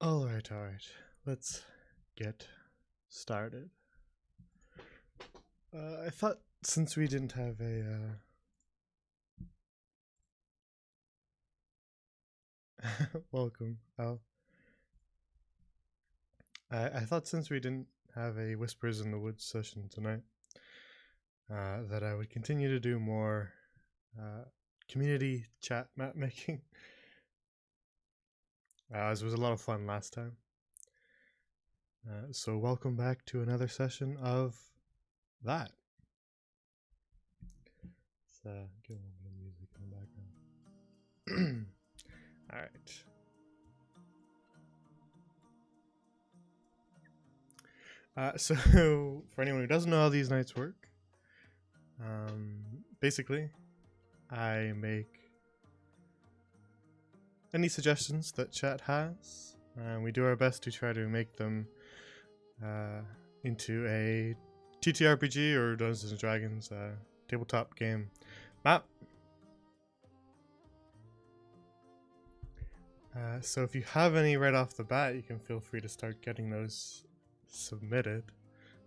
Alright. Let's get started. I thought since we didn't have a... Welcome, Al. I thought since we didn't have a Whispers in the Woods session tonight, that I would continue to do more community chat map making. As was a lot of fun last time. So welcome back to another session of that. Let's get a little bit of music in the background. Alright. So, for anyone who doesn't know how these nights work, basically, I make any suggestions that chat has, and we do our best to try to make them into a TTRPG or Dungeons & Dragons tabletop game map. So if you have any right off the bat, you can feel free to start getting those submitted.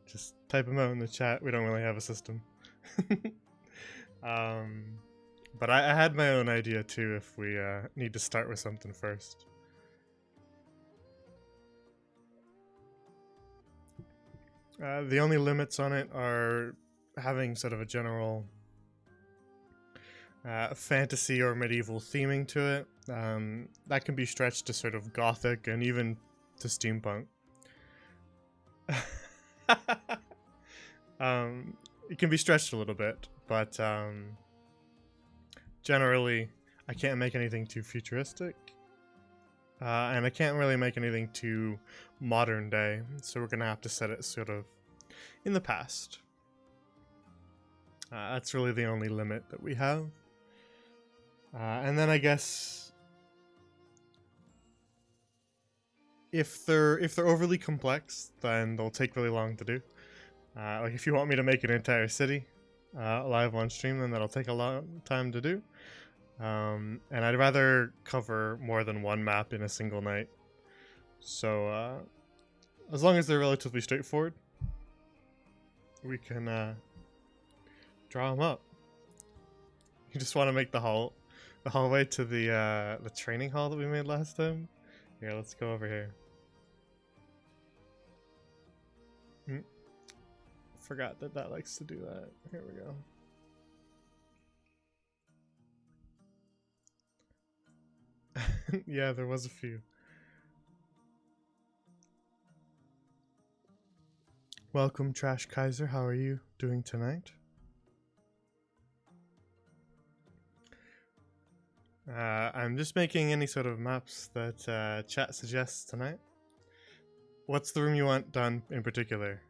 Just type them out in the chat. We don't really have a system. But I had my own idea too if we need to start with something first. The only limits on it are having sort of a general fantasy or medieval theming to it. That can be stretched to sort of gothic and even to steampunk. It can be stretched a little bit, but generally I can't make anything too futuristic, and I can't really make anything too modern day, so we're gonna have to set it sort of in the past. That's really the only limit that we have. And then I guess if they're overly complex, then they'll take really long to do. Like if you want me to make an entire city live on stream, then that'll take a long time to do. And I'd rather cover more than one map in a single night. So as long as they're relatively straightforward, we can draw them up. You just want to make the hallway to the training hall that we made last time. Here, let's go over here. Forgot that likes to do that. Here we go. Yeah, there was a few. Welcome, Trash Kaiser. How are you doing tonight? I'm just making any sort of maps that chat suggests tonight. What's the room you want done in particular?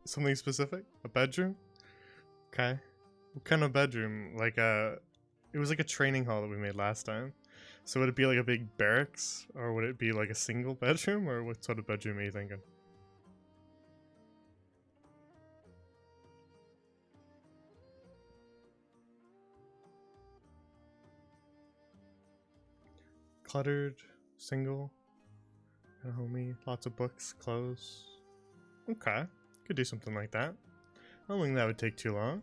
Something specific? A bedroom? Okay. What kind of bedroom? Like it was like a training hall that we made last time. So would it be like a big barracks, or would it be like a single bedroom, or what sort of bedroom are you thinking? Cluttered, single, and homey, lots of books, clothes. Okay, could do something like that. I don't think that would take too long.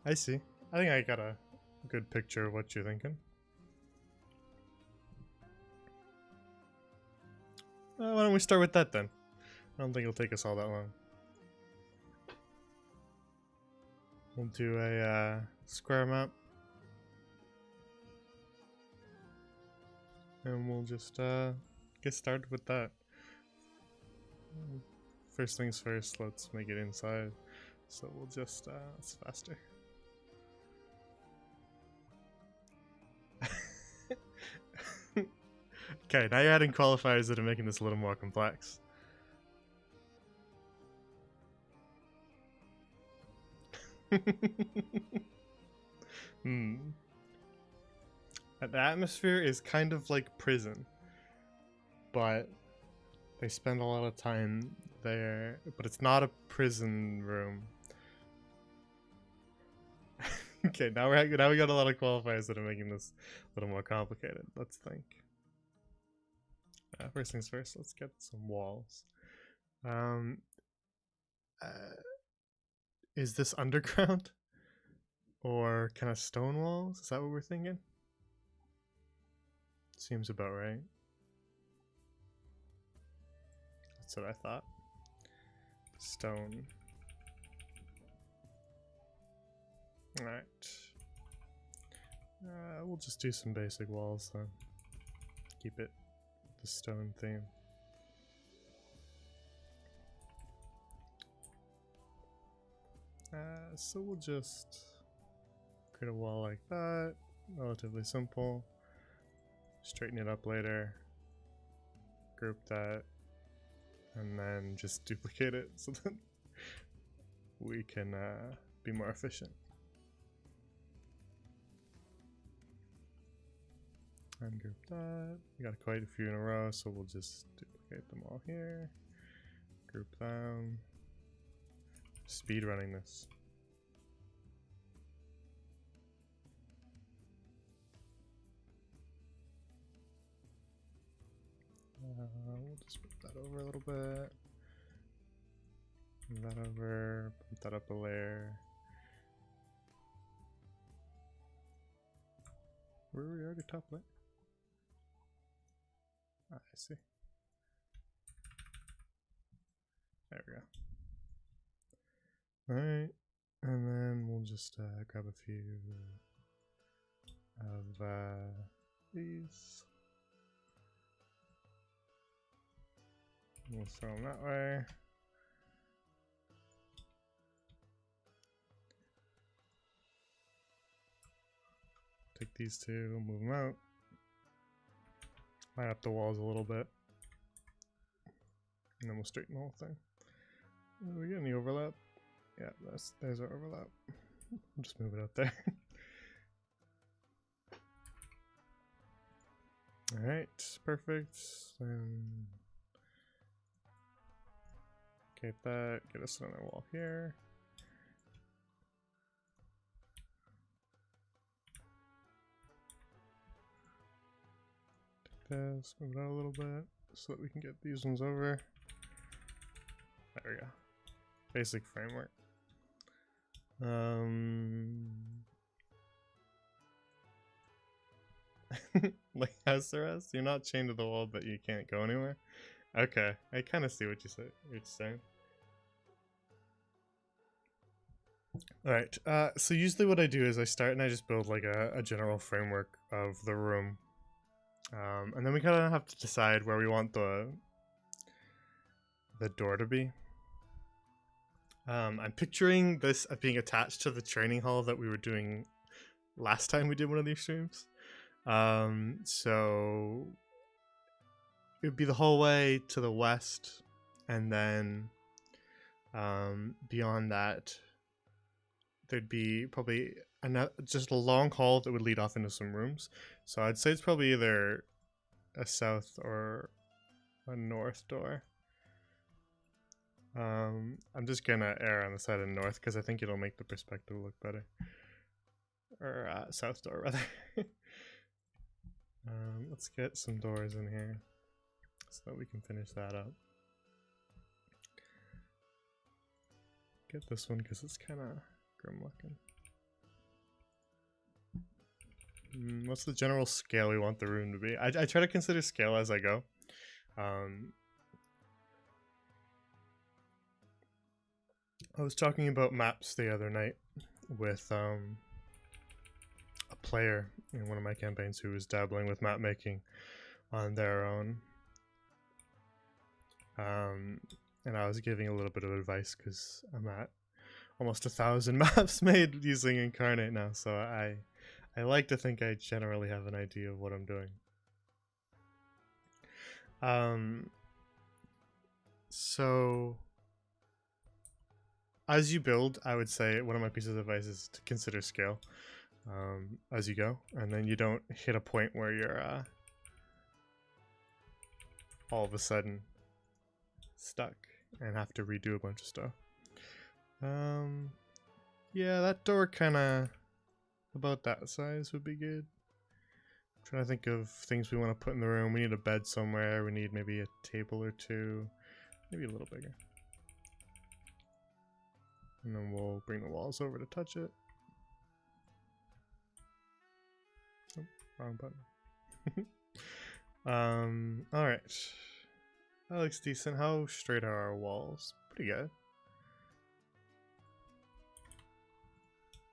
I see. I think I got a good picture of what you're thinking. Why don't we start with that then? I don't think it'll take us all that long. We'll do a square map. And we'll just get started with that. First things first, let's make it inside. So we'll just, it's faster. Okay, now you're adding qualifiers that are making this a little more complex. The atmosphere is kind of like prison, but They spend a lot of time there, but it's not a prison room. Okay, now we got a lot of qualifiers that are making this a little more complicated. Let's think. First things first, let's get some walls. Is this underground? Or kind of stone walls? Is that what we're thinking? Seems about right. That's what I thought. Stone. Alright. We'll just do some basic walls then. Keep it the stone theme. So we'll just create a wall like that. Relatively simple. Straighten it up later. Group that. And then just duplicate it so that we can be more efficient. Ungroup that. We got quite a few in a row, so we'll just duplicate them all here. Group them. Speed running this. We'll just put that over a little bit. Move that over. Put that up a layer. Where were we already top layer? I see. There we go. Alright, and then we'll just grab a few of these. We'll throw them that way. Take these two, move them out. Line up the walls a little bit. And then we'll straighten the whole thing. Are we get any overlap? Yeah, there's our overlap. I'll just move it out there. Alright, perfect. Then get that, get us another wall here. Take this, move it out a little bit so that we can get these ones over. There we go. Basic framework. Like house arrest? You're not chained to the wall, but you can't go anywhere? Okay, I kind of see what you're saying. Alright, so usually what I do is I start and I just build like a general framework of the room. And then we kind of have to decide where we want the door to be. I'm picturing this being attached to the training hall that we were doing last time we did one of these streams. So it would be the hallway to the west, and then beyond that there'd be probably just a long hall that would lead off into some rooms. So I'd say it's probably either a south or a north door. I'm just gonna err on the side of north because I think it'll make the perspective look better. Or south door rather. Let's get some doors in here so that we can finish that up. Get this one because it's kind of grim looking. What's the general scale we want the room to be? I try to consider scale as I go. I was talking about maps the other night with a player in one of my campaigns who was dabbling with map making on their own. And I was giving a little bit of advice because I'm at almost 1,000 maps made using Inkarnate now, so I like to think I generally have an idea of what I'm doing. So as you build, I would say one of my pieces of advice is to consider scale as you go, and then you don't hit a point where you're all of a sudden stuck and have to redo a bunch of stuff. Yeah, that door kind of about that size would be good. I'm trying to think of things we want to put in the room. We need a bed somewhere. We need maybe a table or two, maybe a little bigger. And then we'll bring the walls over to touch it. Oh, wrong button. Alright. That looks decent. How straight are our walls? Pretty good.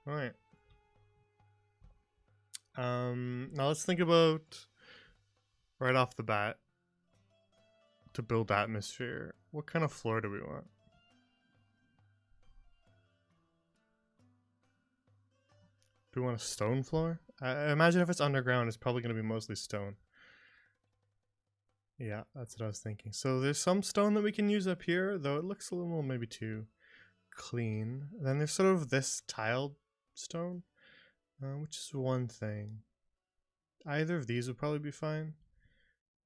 Alright. Now let's think about, right off the bat, to build atmosphere, what kind of floor do we want? Do we want a stone floor? I imagine if it's underground, it's probably going to be mostly stone. Yeah, that's what I was thinking. So there's some stone that we can use up here, though it looks a little maybe too clean. Then there's sort of this tiled stone, which is one thing. Either of these would probably be fine.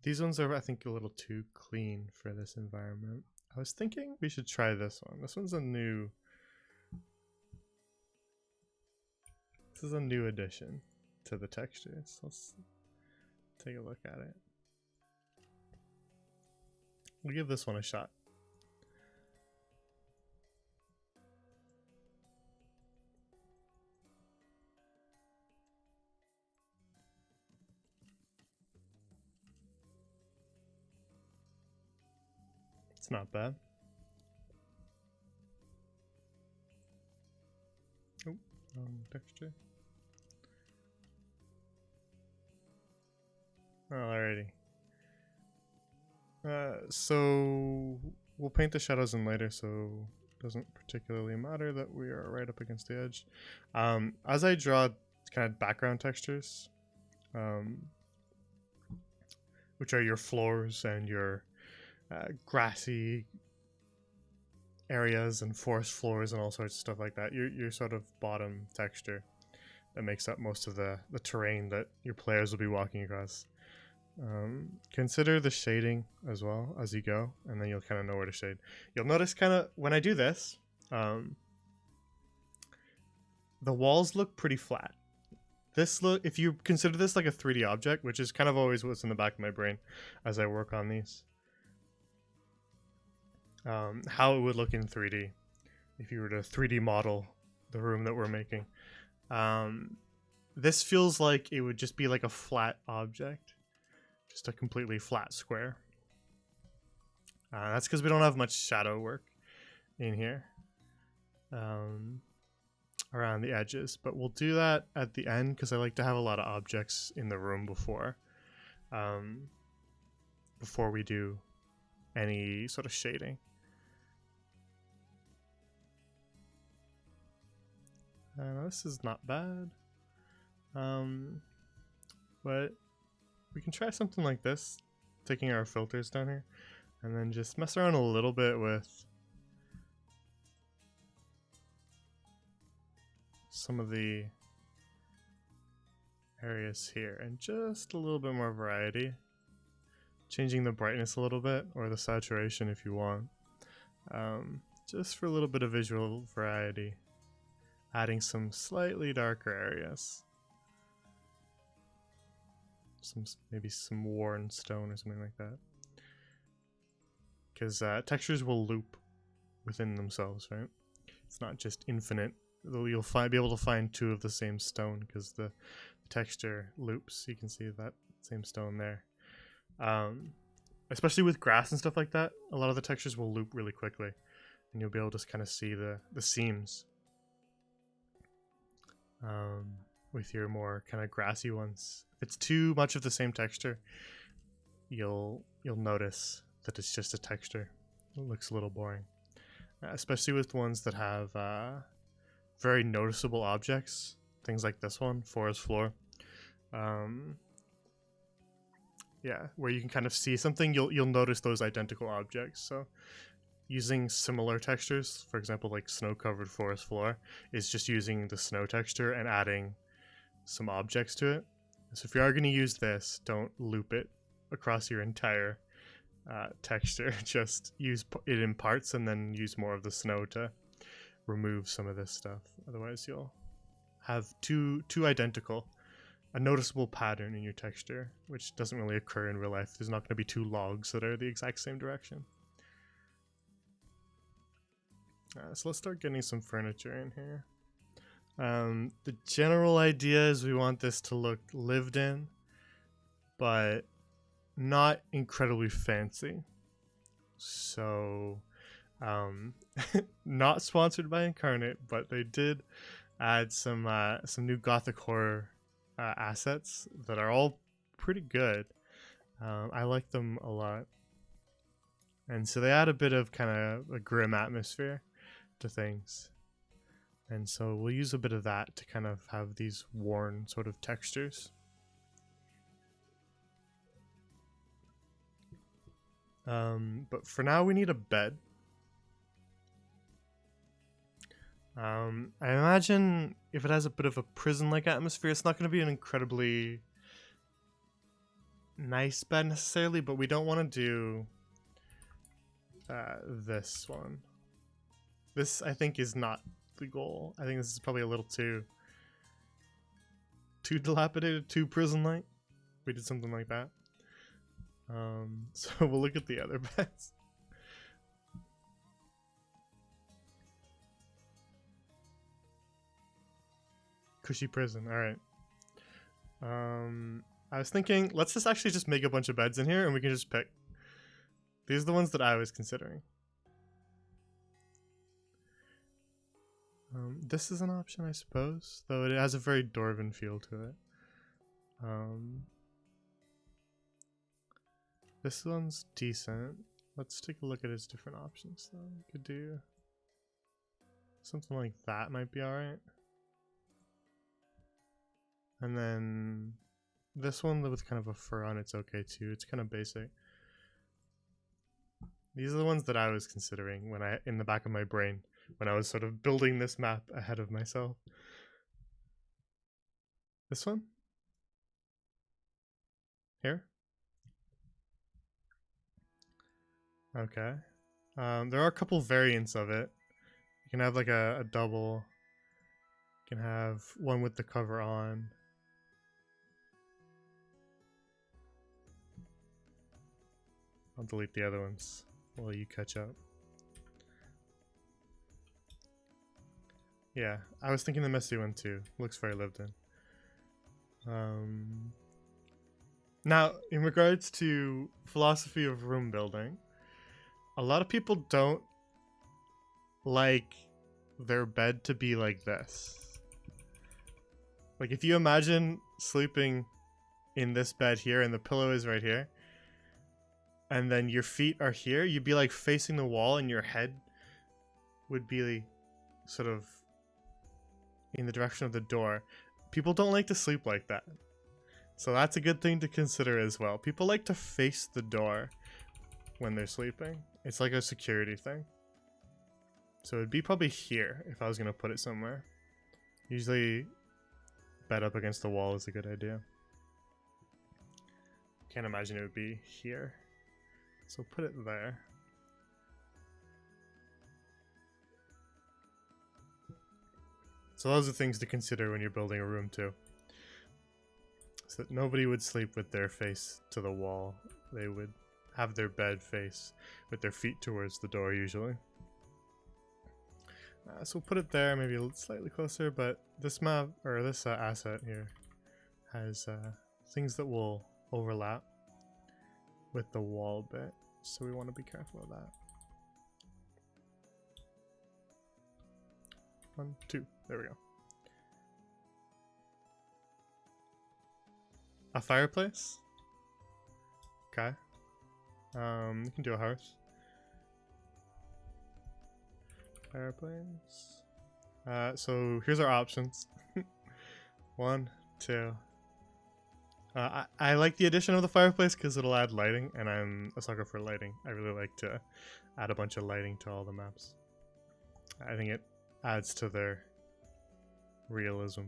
These ones are, I think, a little too clean for this environment. I was thinking we should try this one. This one's a new... This is a new addition to the textures. Let's take a look at it. We'll give this one a shot. It's not bad. Oh, wrong texture. Alrighty. So we'll paint the shadows in later, so it doesn't particularly matter that we are right up against the edge. As I draw kind of background textures, which are your floors and your grassy areas and forest floors and all sorts of stuff like that, your sort of bottom texture that makes up most of the terrain that your players will be walking across. Consider the shading as well as you go, and then you'll kind of know where to shade. You'll notice kind of when I do this, the walls look pretty flat. If you consider this like a 3D object, which is kind of always what's in the back of my brain as I work on these, how it would look in 3D if you were to 3D model the room that we're making. This feels like it would just be like a flat object. Just a completely flat square. That's because we don't have much shadow work in here around the edges, but we'll do that at the end because I like to have a lot of objects in the room before we do any sort of shading. This is not bad, but we can try something like this, taking our filters down here, and then just mess around a little bit with some of the areas here, and just a little bit more variety. Changing the brightness a little bit, or the saturation if you want, just for a little bit of visual variety. Adding some slightly darker areas. Maybe some worn stone or something like that, because textures will loop within themselves, right? It's not just infinite. Though you'll be able to find two of the same stone because the texture loops. You can see that same stone there. Especially with grass and stuff like that, a lot of the textures will loop really quickly, and you'll be able to kind of see the seams with your more kind of grassy ones. If it's too much of the same texture, you'll notice that it's just a texture. It looks a little boring, especially with ones that have very noticeable objects. Things like this one, forest floor. Yeah, where you can kind of see something, you'll notice those identical objects. So using similar textures, for example, like snow-covered forest floor, is just using the snow texture and adding some objects to it. So if you are going to use this, don't loop it across your entire texture. Just use it in parts and then use more of the snow to remove some of this stuff. Otherwise you'll have too identical, a noticeable pattern in your texture, which doesn't really occur in real life. There's not going to be two logs that are the exact same direction. So let's start getting some furniture in here. The general idea is we want this to look lived in, but not incredibly fancy. So, not sponsored by Inkarnate, but they did add some new gothic horror assets that are all pretty good. I like them a lot. And so they add a bit of kind of a grim atmosphere to things. And so we'll use a bit of that to kind of have these worn sort of textures. But for now we need a bed. I imagine if it has a bit of a prison-like atmosphere, it's not going to be an incredibly nice bed necessarily, but we don't want to do this one. This, I think, is not the goal. I think this is probably a little too dilapidated, too prison-like. We did something like that. So we'll look at the other beds. Cushy prison, alright. I was thinking, let's just actually just make a bunch of beds in here and we can just pick. These are the ones that I was considering. This is an option, I suppose, though it has a very Dwarven feel to it. This one's decent. Let's take a look at its different options, though. We could do something like that, might be alright. And then this one with kind of a fur on it's okay too. It's kind of basic. These are the ones that I was considering when in the back of my brain when I was sort of building this map ahead of myself. This one? Here? Okay. There are a couple variants of it. You can have like a double. You can have one with the cover on. I'll delete the other ones while you catch up. Yeah, I was thinking the messy one too. Looks very lived in. Now, in regards to philosophy of room building, a lot of people don't like their bed to be like this. Like if you imagine sleeping in this bed here and the pillow is right here, and then your feet are here, you'd be like facing the wall and your head would be sort of in the direction of the door. People don't like to sleep like that. So that's a good thing to consider as well. People like to face the door when they're sleeping. It's like a security thing. So it'd be probably here if I was going to put it somewhere. Usually bed up against the wall is a good idea. Can't imagine it would be here. So put it there. So those are things to consider when you're building a room too. So that nobody would sleep with their face to the wall. They would have their bed face with their feet towards the door usually. So we'll put it there, maybe slightly closer, but this map, or this asset here, has things that will overlap with the wall bit. So we want to be careful of that. 1, 2, there we go. A fireplace? Okay. You can do a hearth. Fireplace. So here's our options. 1, 2. I like the addition of the fireplace because it'll add lighting, and I'm a sucker for lighting. I really like to add a bunch of lighting to all the maps. I think it adds to their realism.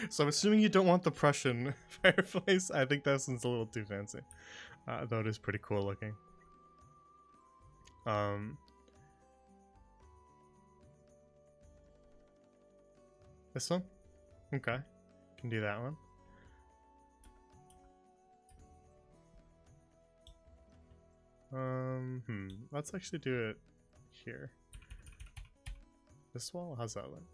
So I'm assuming you don't want the Prussian fireplace. I think that one's a little too fancy. Though it is pretty cool looking. This one? Okay. Can do that one. Let's actually do it here. This wall? How's that look?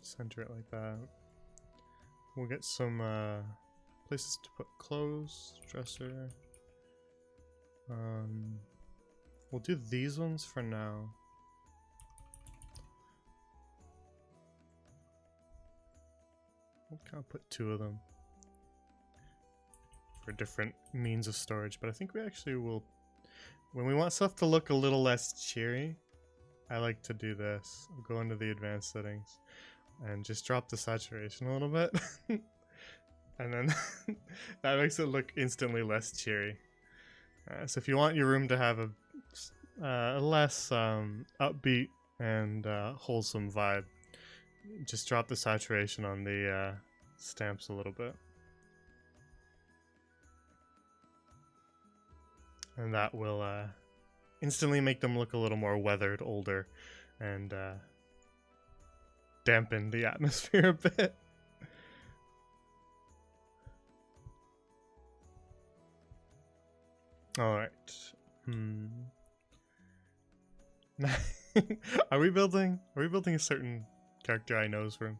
Center it like that. We'll get some places to put clothes, dresser. We'll do these ones for now. We'll kind of put 2 of them for different means of storage, but I think we actually will, when we want stuff to look a little less cheery, I like to do this. I'll go into the advanced settings and just drop the saturation a little bit. And then that makes it look instantly less cheery. So if you want your room to have a less upbeat and wholesome vibe, just drop the saturation on the stamps a little bit. And that will instantly make them look a little more weathered, older, and dampen the atmosphere a bit. Alright. Are we building a certain character I know's room?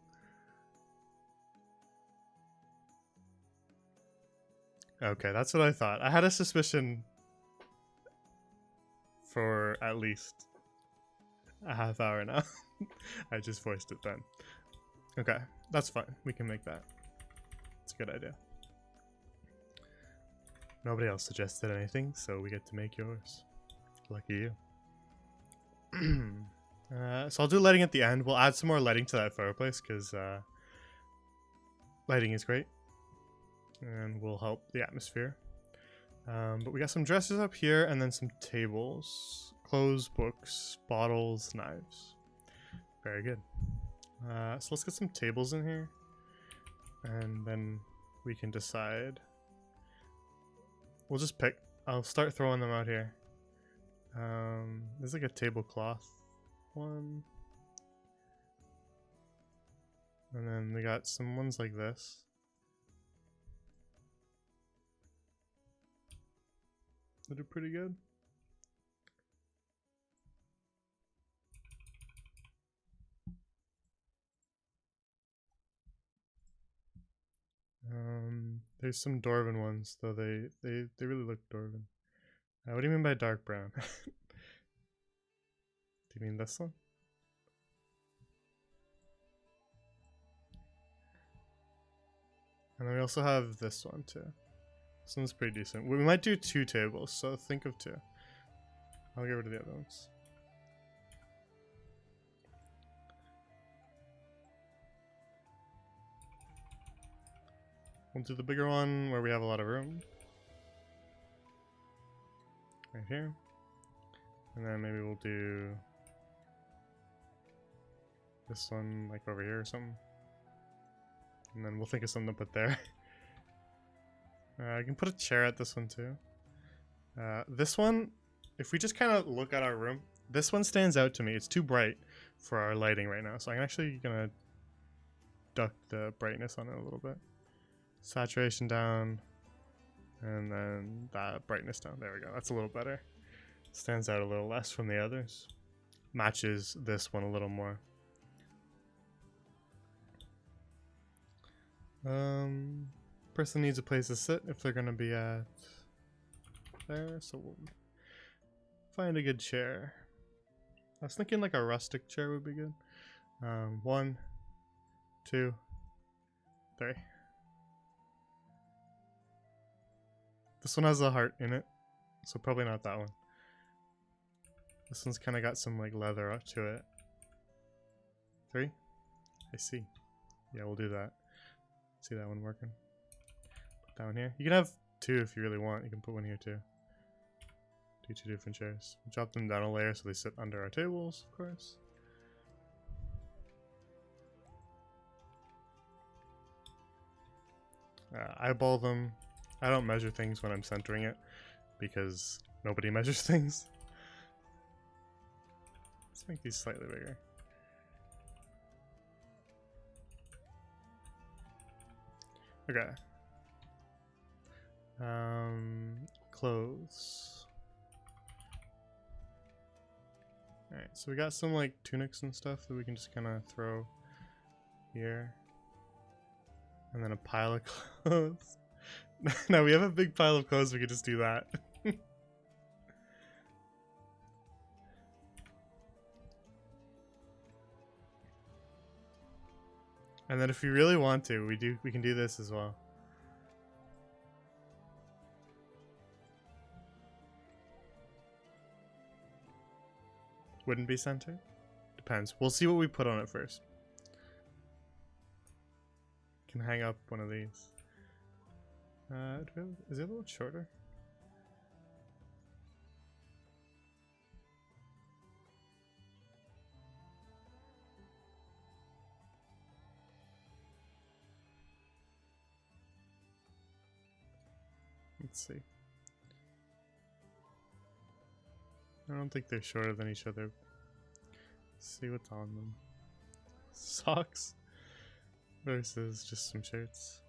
Okay, that's what I thought. I had a suspicion for at least a half hour now. I just voiced it then. Okay, that's fine. We can make that. It's a good idea. Nobody else suggested anything, so we get to make yours. Lucky you. So I'll do lighting at the end. We'll add some more lighting to that fireplace because lighting is great and will help the atmosphere. But we got some dressers up here and then some tables, clothes, books, bottles, knives. Very good. So let's get some tables in here and then we can decide. We'll just pick. I'll start throwing them out here. There's like a tablecloth one. And then we got some ones like this. That are pretty good. There's some Dwarven ones, though they really look Dwarven. What do you mean by dark brown? Do you mean this one? And then we also have this one too. This one's pretty decent. We might do 2 tables, so think of 2. I'll get rid of the other ones. We'll do the bigger one where we have a lot of room. Right here. And then maybe we'll do this one like over here or something. And then we'll think of something to put there. I can put a chair at this one too. This one, if we just kind of look at our room, this one stands out to me. It's too bright for our lighting right now. So I'm actually gonna duck the brightness on it a little bit. Saturation down, and then that brightness down. There we go. That's a little better. Stands out a little less from the others. Matches this one a little more. Person needs a place to sit if they're gonna be at there, so we'll find a good chair. I was thinking like a rustic chair would be good. 1, 2, 3. This one has a heart in it, so probably not that one. This one's kind of got some like leather up to it. 3? I see. Yeah, we'll do that. See that one working. Put that one here. You can have 2 if you really want. You can put one here too. do 2 different chairs. Drop them down a layer so they sit under our tables, of course. Eyeball them. I don't measure things when I'm centering it because nobody measures things. Let's make these slightly bigger. Okay. Clothes. Alright, so we got some like tunics and stuff that we can just kind of throw here. And then a pile of clothes. No, we have a big pile of clothes, we could just do that. And then if we really want to, we can do this as well. Wouldn't be centered? Depends. We'll see what we put on it first. Can hang up one of these. Is it a little shorter? Let's see. I don't think they're shorter than each other. Let's see what's on them. Socks versus just some shirts.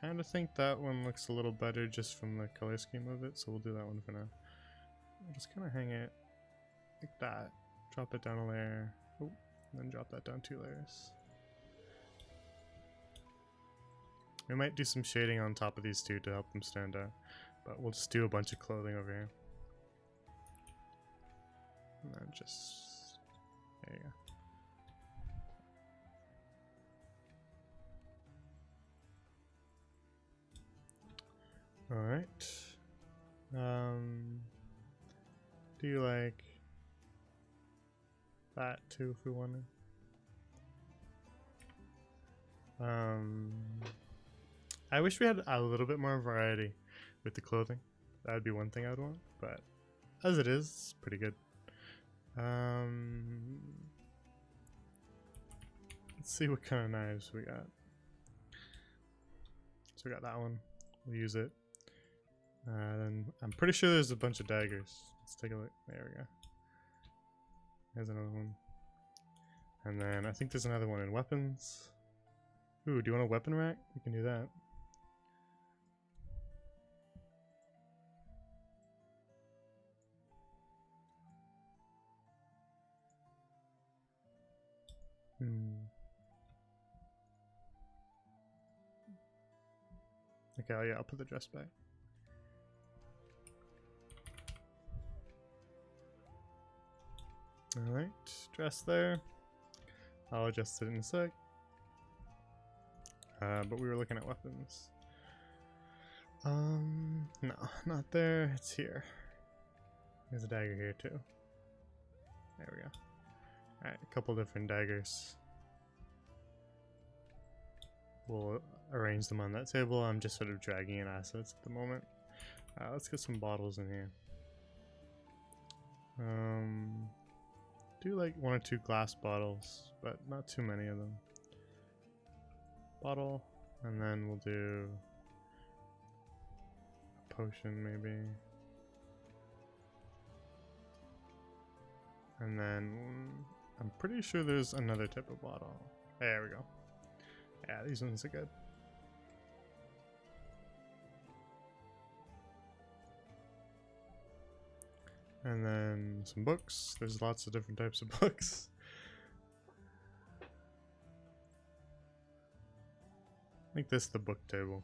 Kind of think that one looks a little better just from the color scheme of it, so we'll do that one for now. We'll just kind of hang it like that. Drop it down a layer. Oh, and then drop that down 2 layers. We might do some shading on top of these two to help them stand out, but we'll just do a bunch of clothing over here. And then just, there you go. Alright. Do you like that too if we want to? I wish we had a little bit more variety with the clothing. That would be one thing I would want, but as it is, it's pretty good. Let's see what kind of knives we got. So we got that one. We'll use it. Then I'm pretty sure there's a bunch of daggers. Let's take a look. There we go. There's another one. And then I think there's another one in weapons. Ooh, do you want a weapon rack? We can do that. Okay, oh yeah, I'll put the dress back. Alright, dress there. I'll adjust it in a sec. But we were looking at weapons. No, not there. It's here. There's a dagger here too. There we go. Alright, a couple different daggers. We'll arrange them on that table. I'm just sort of dragging in assets at the moment. Let's get some bottles in here. Do like 1 or 2 glass bottles, but not too many of them. Bottle, and then we'll do a potion maybe. And then I'm pretty sure there's another type of bottle. There we go. Yeah, these ones are good. And then some books. There's lots of different types of books. Make this the book table.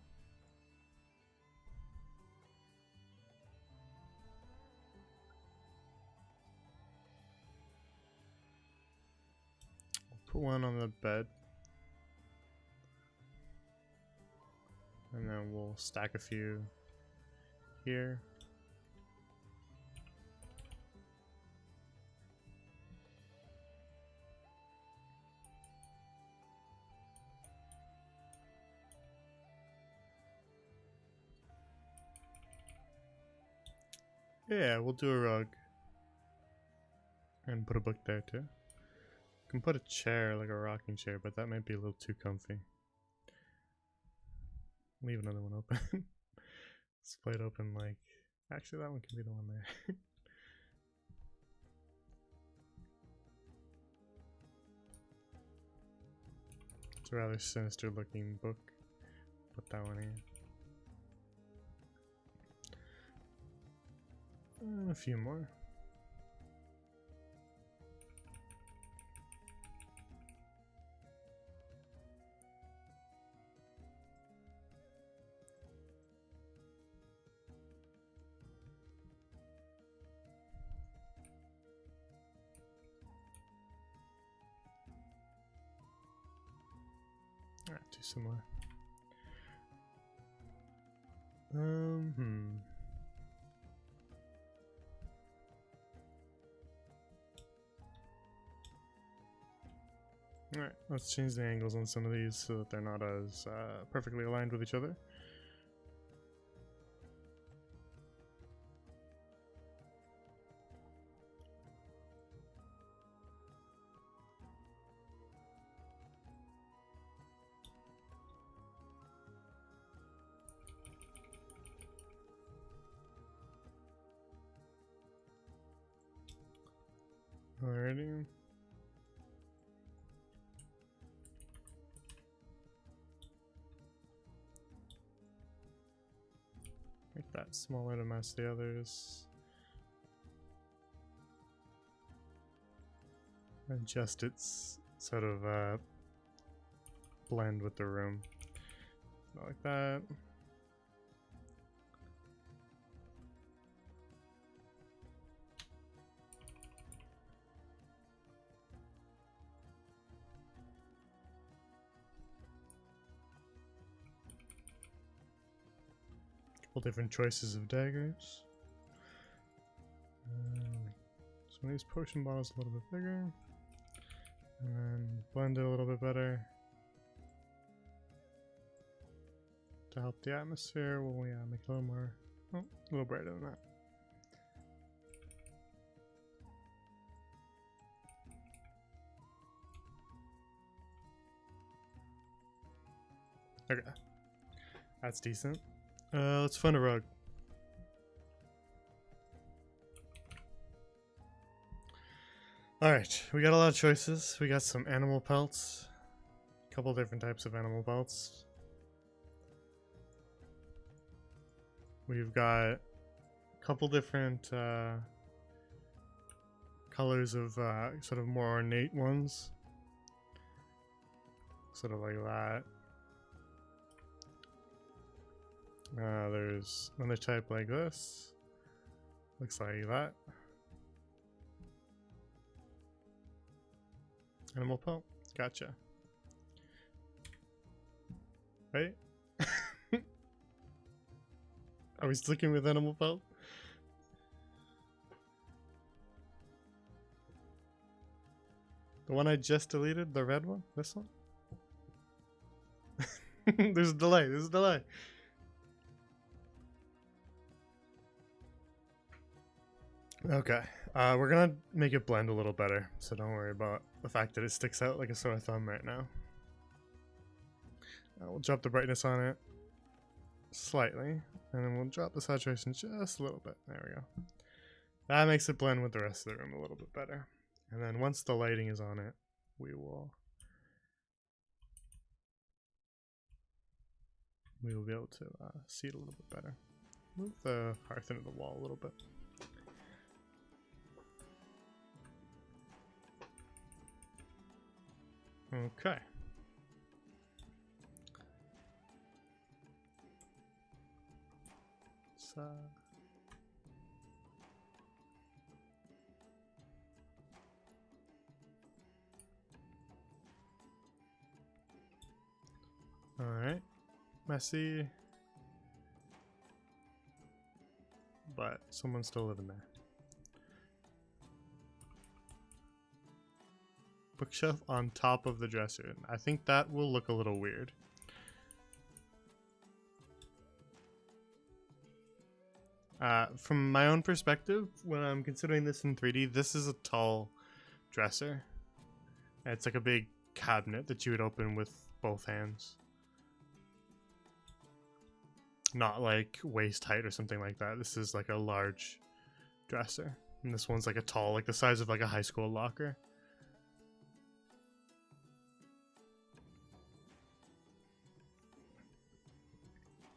Put one on the bed. And then we'll stack a few here. Yeah, we'll do a rug. And put a book there too. Can put a chair, like a rocking chair, but that might be a little too comfy. Leave another one open. Split open like... Actually, that one can be the one there. It's a rather sinister looking book. Put that one here. And a few more. Alright, too similar. Alright, let's change the angles on some of these so that they're not as perfectly aligned with each other. Alrighty. Make that smaller to match the others. Adjust its sort of blend with the room. Like that. Couple different choices of daggers. So one of these potion bottles a little bit bigger. And then blend it a little bit better. To help the atmosphere, we'll make it a little more, a little brighter than that. Okay. That's decent. Let's find a rug. Alright, we got a lot of choices. We got some animal pelts. A couple different types of animal pelts. We've got a couple different colors of sort of more ornate ones. Sort of like that. There's another type like this. Looks like that. Animal pelt. Gotcha. Right? Are we sticking with animal pelt? The one I just deleted? The red one? This one? There's a delay. There's a delay. Okay, we're gonna make it blend a little better, so don't worry about the fact that it sticks out like a sore thumb right now. We'll drop the brightness on it slightly, and then we'll drop the saturation just a little bit. There we go. That makes it blend with the rest of the room a little bit better. And then once the lighting is on it, we will be able to see it a little bit better. Move the hearth into the wall a little bit. Okay. So all right. Messy. But someone's still living there. Bookshelf on top of the dresser. I think that will look a little weird. From my own perspective, when I'm considering this in 3D, this is a tall dresser. It's like a big cabinet that you would open with both hands. Not like waist height or something like that. This is like a large dresser. And this one's like a tall, like the size of like a high school locker.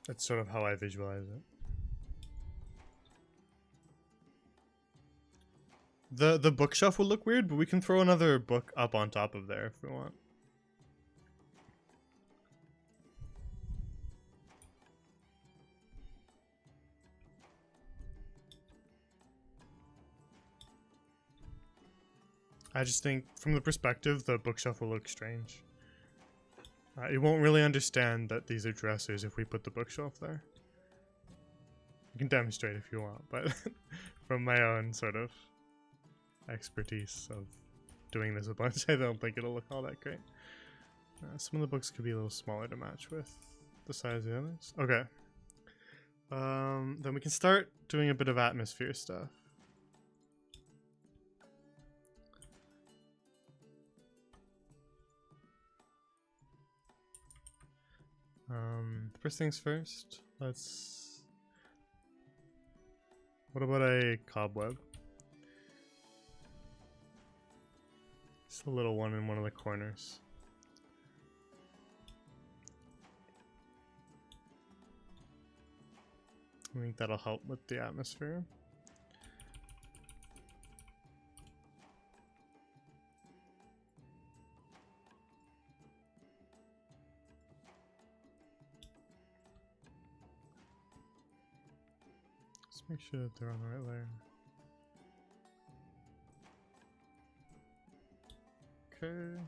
That's sort of how I visualize it. The bookshelf will look weird, but we can throw another book up on top of there if we want. I just think, from the perspective, the bookshelf will look strange. It won't really understand that these are dressers if we put the bookshelf there. You can demonstrate if you want, but from my own sort of expertise of doing this a bunch, I don't think it'll look all that great. Some of the books could be a little smaller to match with the size of the others. Okay. Then we can start doing a bit of atmosphere stuff. First things first, what about a cobweb? Just a little one in one of the corners. I think that'll help with the atmosphere. Let's make sure that they're on the right layer. Okay.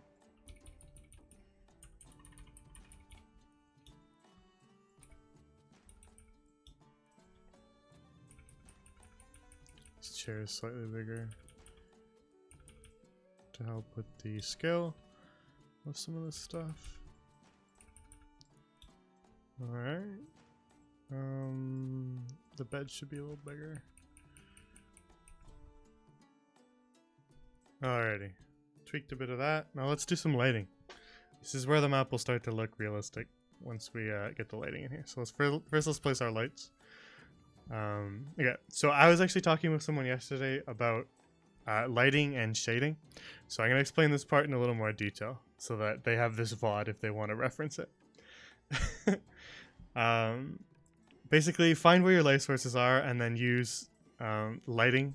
This chair is slightly bigger to help with the scale of some of this stuff. Alright. The bed should be a little bigger. Alrighty. Tweaked a bit of that. Now let's do some lighting. This is where the map will start to look realistic once we get the lighting in here. So let's place our lights. Okay, so I was actually talking with someone yesterday about lighting and shading. So I'm going to explain this part in a little more detail so that they have this VOD if they want to reference it. Basically, find where your light sources are and then use lighting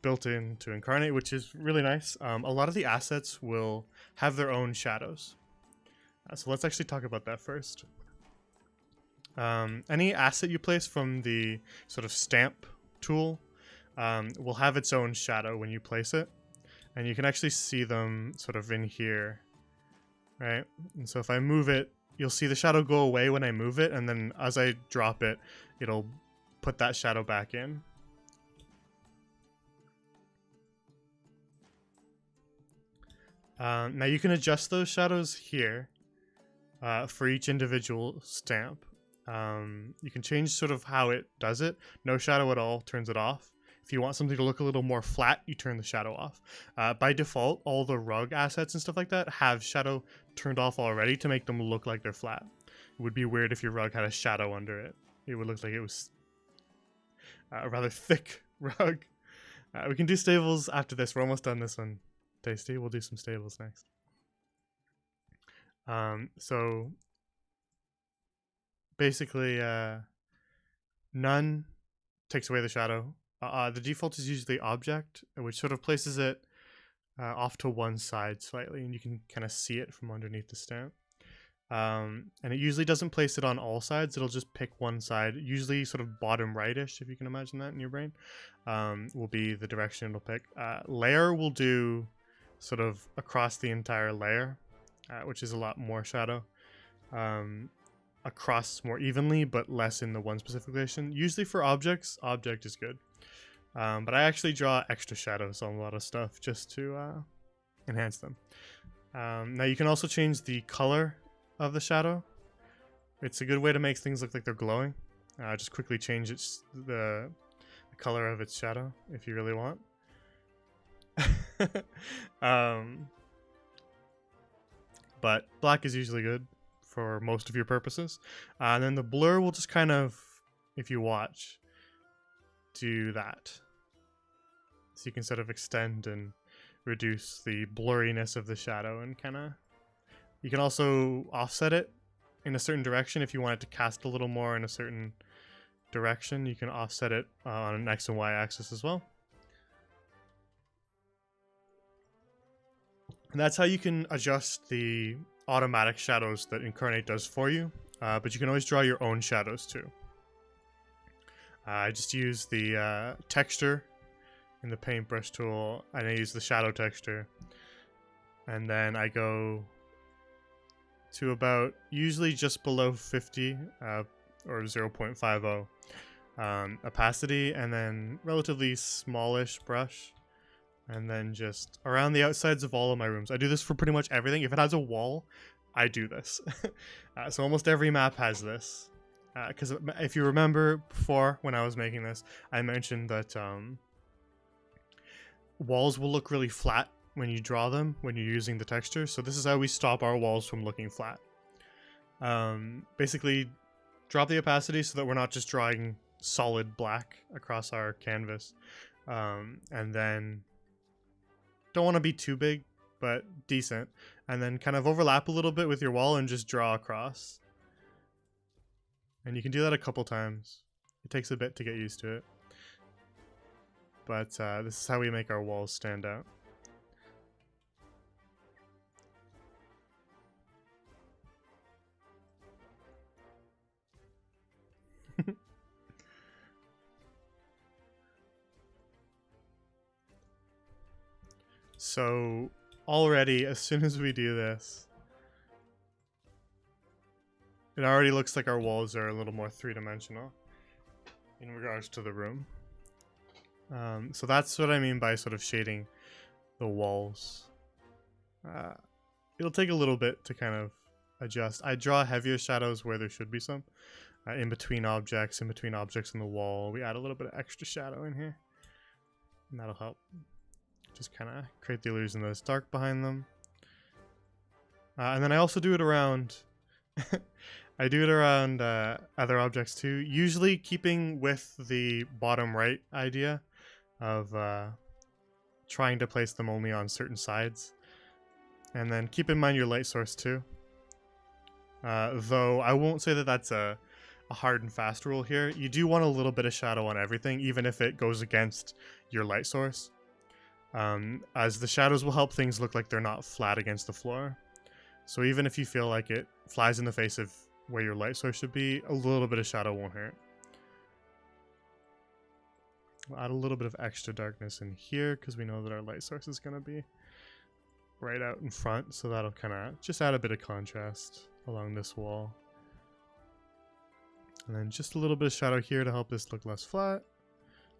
built into Inkarnate, which is really nice. A lot of the assets will have their own shadows. So let's actually talk about that first. Any asset you place from the sort of stamp tool will have its own shadow when you place it. And you can actually see them sort of in here, right? And so if I move it, you'll see the shadow go away when I move it, and then as I drop it, it'll put that shadow back in. Now you can adjust those shadows here for each individual stamp. You can change sort of how it does it. No shadow at all turns it off. If you want something to look a little more flat, you turn the shadow off. By default, all the rug assets and stuff like that have shadow turned off already to make them look like they're flat. It would be weird if your rug had a shadow under it. It would look like it was a rather thick rug. We can do stables after this. We're almost done this one, Tasty. We'll do some stables next. So basically, none takes away the shadow. The default is usually object, which sort of places it off to one side slightly, and you can kind of see it from underneath the stamp. And it usually doesn't place it on all sides. It'll just pick one side, usually sort of bottom rightish, if you can imagine that in your brain, will be the direction it'll pick. Layer will do sort of across the entire layer, which is a lot more shadow. Across more evenly, but less in the one specific location. Usually for objects, object is good. But I actually draw extra shadows on a lot of stuff just to enhance them. Now you can also change the color of the shadow. It's a good way to make things look like they're glowing. Just quickly change the color of its shadow if you really want. But black is usually good for most of your purposes. And then the blur will just kind of, if you watch, do that. So you can sort of extend and reduce the blurriness of the shadow and kind of... You can also offset it in a certain direction if you want it to cast a little more in a certain direction. You can offset it on an X and Y axis as well. And that's how you can adjust the automatic shadows that Inkarnate does for you, but you can always draw your own shadows too. I just use the texture in the paintbrush tool, and I use the shadow texture, and then I go to about usually just below 50 or 0.50 opacity, and then relatively smallish brush. And then just around the outsides of all of my rooms. I do this for pretty much everything. If it has a wall, I do this. So almost every map has this. Because if you remember before, when I was making this, I mentioned that walls will look really flat when you draw them, when you're using the texture. So this is how we stop our walls from looking flat. Basically, drop the opacity so that we're not just drawing solid black across our canvas. And then... don't want to be too big, but decent. And then kind of overlap a little bit with your wall and just draw across. And you can do that a couple times. It takes a bit to get used to it. But this is how we make our walls stand out. So already, as soon as we do this, it already looks like our walls are a little more three-dimensional in regards to the room. So that's what I mean by sort of shading the walls. It'll take a little bit to kind of adjust. I draw heavier shadows where there should be some. In between objects on the wall. We add a little bit of extra shadow in here. And that'll help. Just kind of create the illusion that it's dark behind them. And then I also do it around... I do it around other objects too. Usually keeping with the bottom right idea of trying to place them only on certain sides. And then keep in mind your light source too. Though I won't say that that's a hard and fast rule here. You do want a little bit of shadow on everything, even if it goes against your light source. As the shadows will help things look like they're not flat against the floor. So even if you feel like it flies in the face of where your light source should be, a little bit of shadow won't hurt. We'll add a little bit of extra darkness in here because we know that our light source is going to be right out in front, so that'll kind of just add a bit of contrast along this wall. And then just a little bit of shadow here to help this look less flat.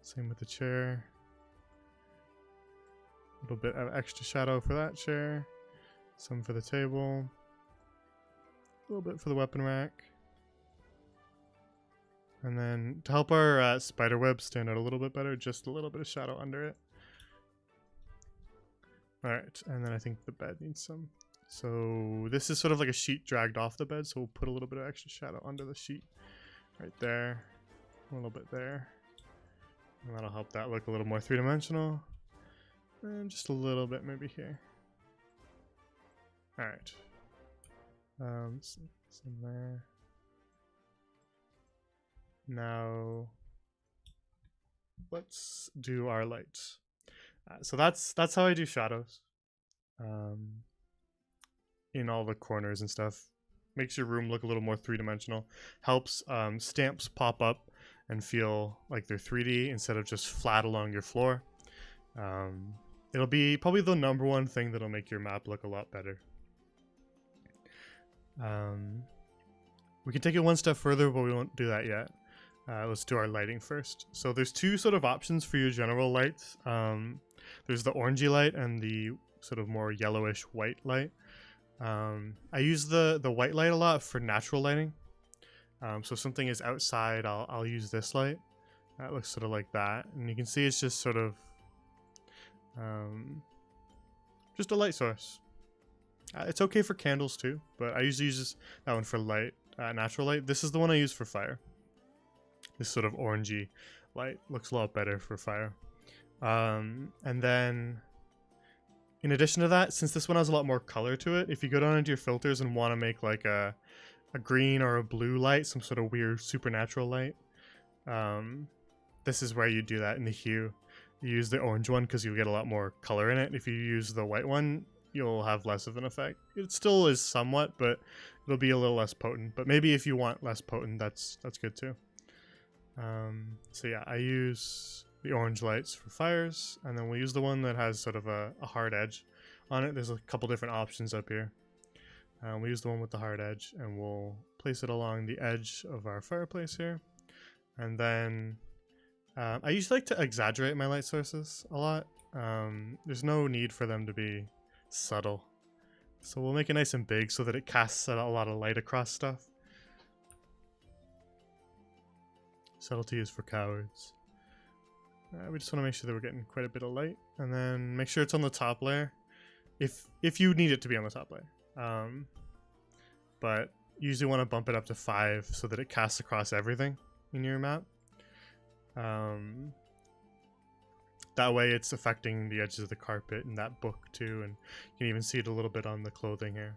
Same with the chair. A little bit of extra shadow for that chair. Some for the table. A little bit for the weapon rack. And then to help our spider web stand out a little bit better, just a little bit of shadow under it. Alright, and then I think the bed needs some. So this is sort of like a sheet dragged off the bed, so we'll put a little bit of extra shadow under the sheet. Right there. A little bit there. And that'll help that look a little more three-dimensional. And just a little bit maybe here. Alright. Some there. Now, let's do our lights. So that's how I do shadows. In all the corners and stuff. Makes your room look a little more three-dimensional. Helps stamps pop up and feel like they're 3D instead of just flat along your floor. It'll be probably the #1 thing that'll make your map look a lot better. We can take it one step further, but we won't do that yet. Let's do our lighting first. So there's two sort of options for your general lights. There's the orangey light and the sort of more yellowish white light. I use the white light a lot for natural lighting. So if something is outside, I'll use this light. That looks sort of like that, and you can see it's just sort of just a light source. It's okay for candles too, but I usually use that one for light, natural light. This is the one I use for fire. This sort of orangey light looks a lot better for fire. And then in addition to that, since this one has a lot more color to it, if you go down into your filters and want to make like a green or a blue light, some sort of weird supernatural light, this is where you do that in the hue. You use the orange one because you'll get a lot more color in it. If you use the white one, you'll have less of an effect. It still is somewhat, but it'll be a little less potent. But maybe if you want less potent, that's good too. So yeah, I use the orange lights for fires, and then we'll use the one that has sort of a hard edge on it. There's a couple different options up here. We'll use the one with the hard edge, and we'll place it along the edge of our fireplace here. And then I usually like to exaggerate my light sources a lot. There's no need for them to be subtle. So we'll make it nice and big so that it casts a lot of light across stuff. Subtlety is for cowards. We just want to make sure that we're getting quite a bit of light, and then make sure it's on the top layer if you need it to be on the top layer. But you usually want to bump it up to 5 so that it casts across everything in your map. That way it's affecting the edges of the carpet and that book too, and you can even see it a little bit on the clothing here.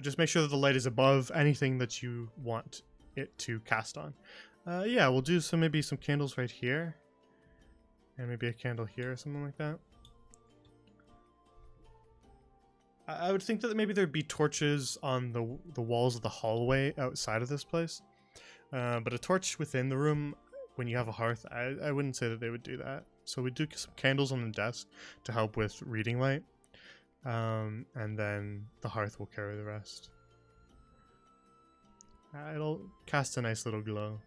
Just make sure that the light is above anything that you want it to cast on. Yeah, we'll do maybe some candles right here, and maybe a candle here or something like that. I would think that maybe there'd be torches on the walls of the hallway outside of this place, but a torch within the room when you have a hearth, I wouldn't say that they would do that. So we do some candles on the desk to help with reading light, and then the hearth will carry the rest. It'll cast a nice little glow.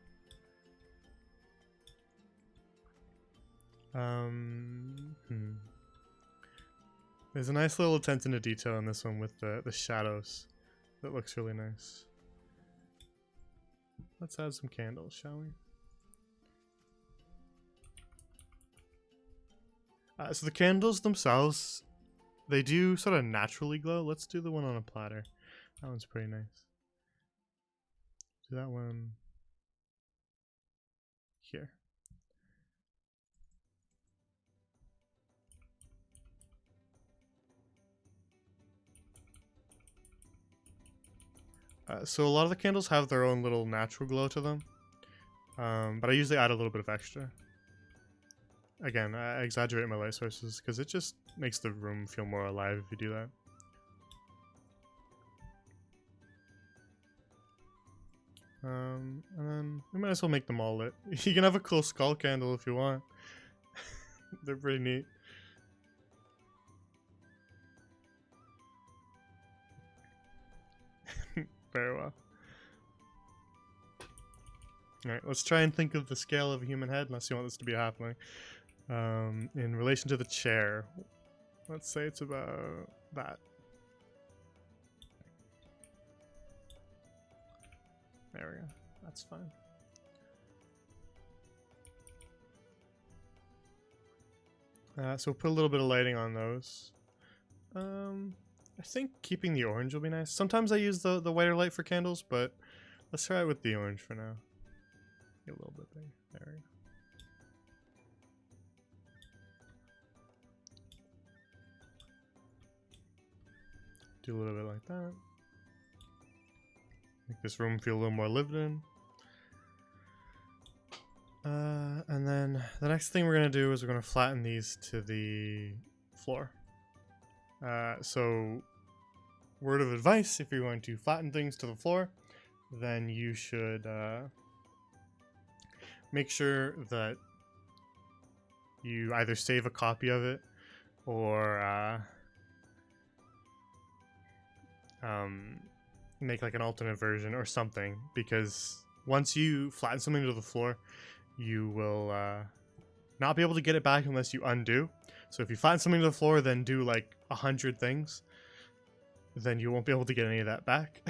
There's a nice little attention to detail in this one with the shadows. That looks really nice. Let's add some candles, shall we? So the candles themselves, they do sort of naturally glow. Let's do the one on a platter. That one's pretty nice. Do that one here. So a lot of the candles have their own little natural glow to them, but I usually add a little bit of extra. Again, I exaggerate my light sources because it just makes the room feel more alive if you do that. And then we might as well make them all lit. You can have a cool skull candle if you want. They're pretty neat. Very well. Alright, let's try and think of the scale of a human head, unless you want this to be a halfling. In relation to the chair, let's say it's about that. There we go. That's fine. So we'll put a little bit of lighting on those. I think keeping the orange will be nice. Sometimes I use the whiter light for candles, but let's try it with the orange for now. Get a little bit big. There we go. Do a little bit like that. Make this room feel a little more lived in. And then the next thing we're going to do is we're going to flatten these to the floor. So, word of advice, if you're going to flatten things to the floor, then you should make sure that you either save a copy of it or make like an alternate version or something, because once you flatten something to the floor, you will not be able to get it back unless you undo. So if you flatten something to the floor, then do like 100 things, then you won't be able to get any of that back.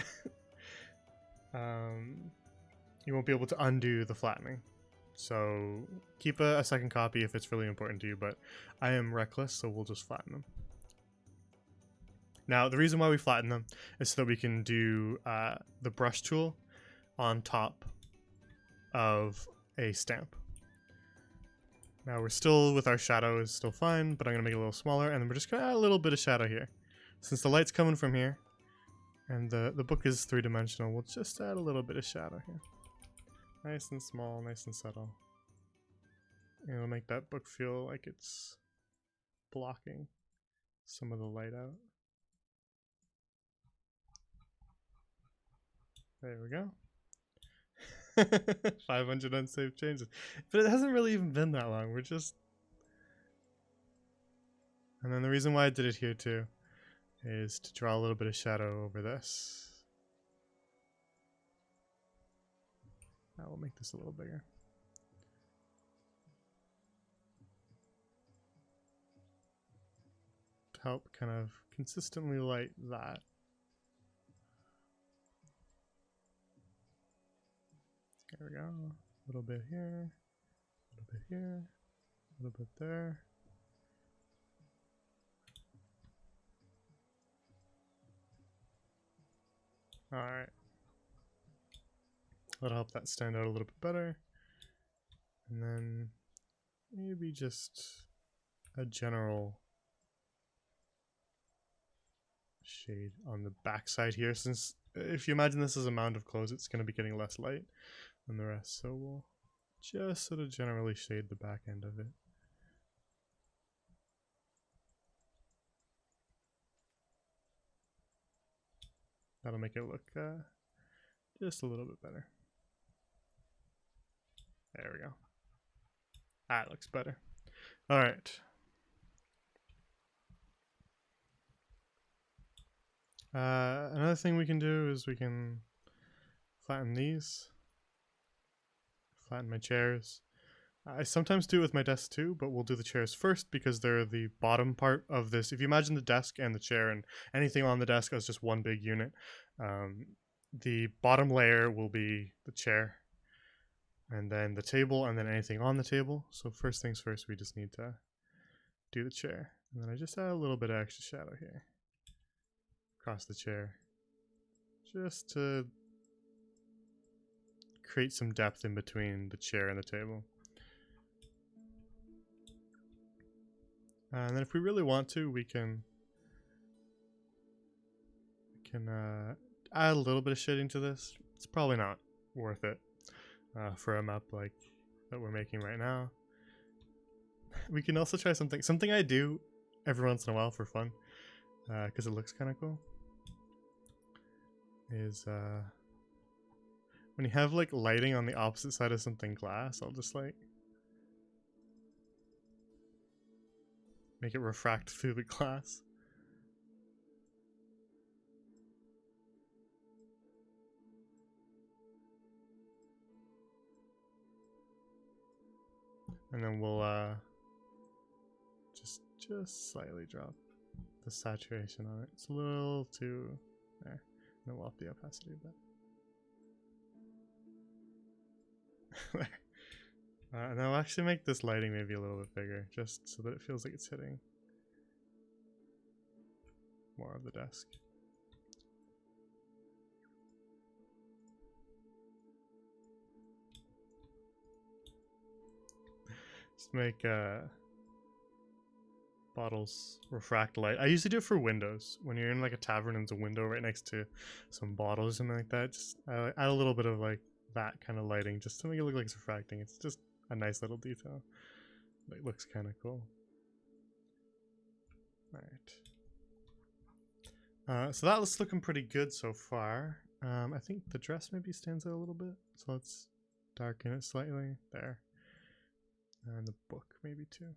you won't be able to undo the flattening. So keep a second copy if it's really important to you, but I am reckless, so we'll just flatten them. Now, the reason why we flatten them is so that we can do the brush tool on top of a stamp. Now we're still with our shadow is still fine, but I'm going to make it a little smaller, and then we're just going to add a little bit of shadow here. Since the light's coming from here, and the book is three-dimensional, we'll just add a little bit of shadow here. Nice and small, nice and subtle. And it'll make that book feel like it's blocking some of the light out. There we go. 500 unsaved changes. But it hasn't really even been that long. We're just... And then the reason why I did it here too is to draw a little bit of shadow over this. I will make this a little bigger. To help kind of consistently light that. There we go. A little bit here, a little bit here, a little bit there. Alright. That'll help that stand out a little bit better. And then maybe just a general shade on the back side here, since if you imagine this as a mound of clothes, it's going to be getting less light than the rest, so we'll just sort of generally shade the back end of it. That'll make it look just a little bit better. There we go. That looks better. All right. Another thing we can do is we can flatten these. Flatten my chairs. I sometimes do it with my desk too, but we'll do the chairs first because they're the bottom part of this. If you imagine the desk and the chair and anything on the desk as just one big unit, the bottom layer will be the chair, and then the table, and then anything on the table. So first things first, we just need to do the chair. And then I just add a little bit of extra shadow here across the chair, just to create some depth in between the chair and the table. And then if we really want to, we can add a little bit of shading to this. It's probably not worth it for a map like that we're making right now. We can also try something I do every once in a while for fun, because it looks kind of cool, is when you have like lighting on the opposite side of something glass, I'll just like make it refract through the glass. And then we'll just slightly drop the saturation on it. It's a little too there. And then we'll up the opacity a bit. There. And I'll actually make this lighting maybe a little bit bigger, just so that it feels like it's hitting more of the desk. Just make bottles refract light. I usually do it for windows. When you're in like a tavern and there's a window right next to some bottles or something like that, just add a little bit of like that kind of lighting just to make it look like it's refracting. It's just a nice little detail. It looks kind of cool. Alright. So that's looking pretty good so far. I think the dress maybe stands out a little bit. So let's darken it slightly. There. And the book maybe too.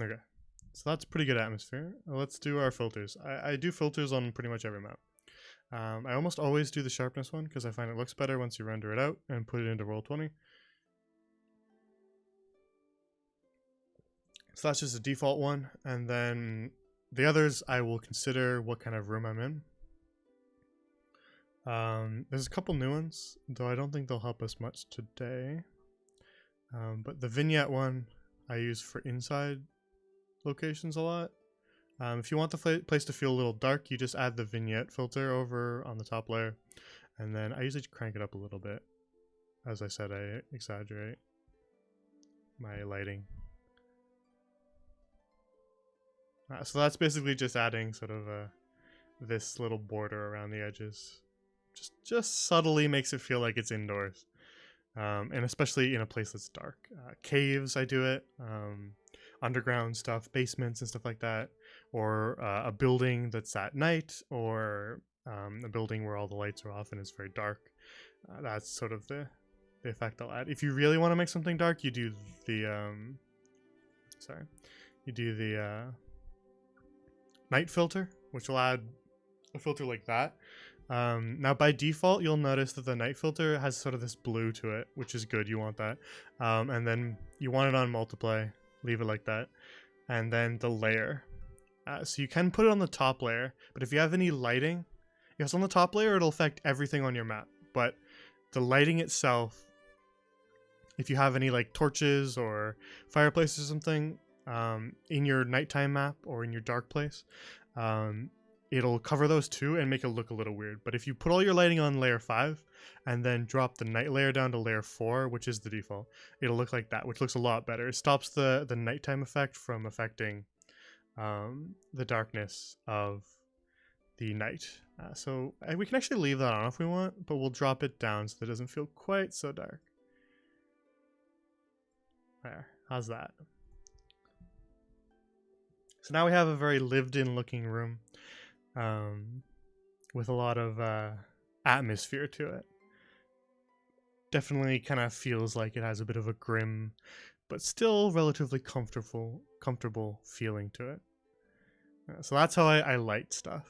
Okay. So that's pretty good atmosphere. Let's do our filters. I do filters on pretty much every map. I almost always do the sharpness one because I find it looks better once you render it out and put it into Roll20. So that's just a default one, and then The others, I will consider what kind of room I'm in. There's a couple new ones, though I don't think they'll help us much today. But the Vignette one I use for inside locations a lot. If you want the place to feel a little dark, you just add the Vignette filter over on the top layer. And then I usually crank it up a little bit. As I said, I exaggerate my lighting. So that's basically just adding sort of this little border around the edges. Just subtly makes it feel like it's indoors. And especially in a place that's dark. Caves, I do it. Underground stuff, basements and stuff like that. Or a building that's at night, or a building where all the lights are off and it's very dark. That's sort of the effect I'll add. If you really want to make something dark, you do the night filter, which will add a filter like that. Now by default, you'll notice that the night filter has sort of this blue to it, which is good. You want that. And then you want it on multiply, leave it like that. And then the layer. So you can put it on the top layer, but if you have any lighting, if it's on the top layer, it'll affect everything on your map. But the lighting itself, if you have any like torches or fireplace or something in your nighttime map or in your dark place, it'll cover those too and make it look a little weird. But if you put all your lighting on layer 5 and then drop the night layer down to layer 4, which is the default, it'll look like that, which looks a lot better. It stops the nighttime effect from affecting the darkness of the night. So we can actually leave that on if we want, but we'll drop it down so that it doesn't feel quite so dark. There, how's that? So now we have a very lived-in looking room with a lot of atmosphere to it. Definitely kind of feels like it has a bit of a grim, but still relatively comfortable feeling to it. So that's how I light stuff.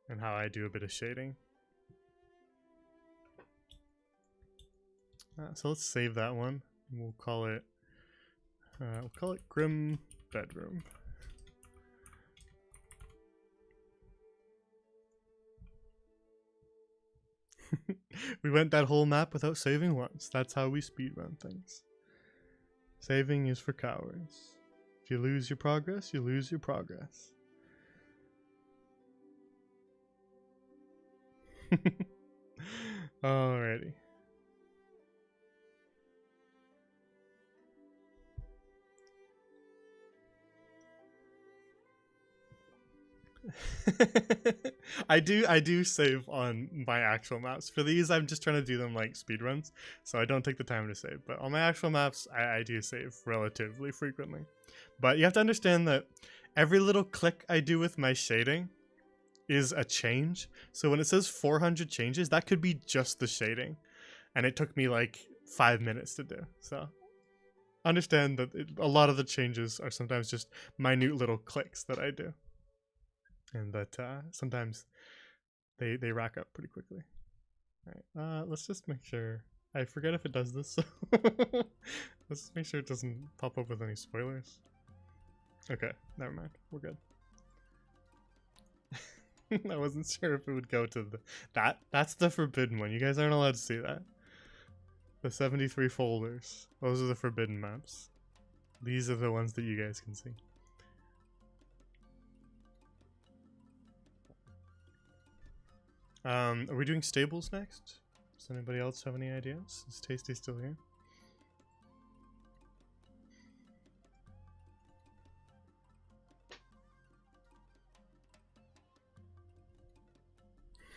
And how I do a bit of shading. So let's save that one. We'll call it Grim Bedroom. We went that whole map without saving once. That's how we speedrun things. Saving is for cowards. If you lose your progress, you lose your progress. Alrighty. I do save on my actual maps. For these, I'm just trying to do them like speedruns, so I don't take the time to save. But on my actual maps, I do save relatively frequently. But you have to understand that every little click I do with my shading is a change. So when it says 400 changes, that could be just the shading. And it took me like 5 minutes to do. So understand that a lot of the changes are sometimes just minute little clicks that I do. And that sometimes they rack up pretty quickly. Alright, let's just make sure. I forget if it does this. So let's just make sure it doesn't pop up with any spoilers. Okay, never mind. We're good. I wasn't sure if it would go to the... That's the forbidden one. You guys aren't allowed to see that. The 73 folders. Those are the forbidden maps. These are the ones that you guys can see. Are we doing stables next? Does anybody else have any ideas? Is Tasty still here?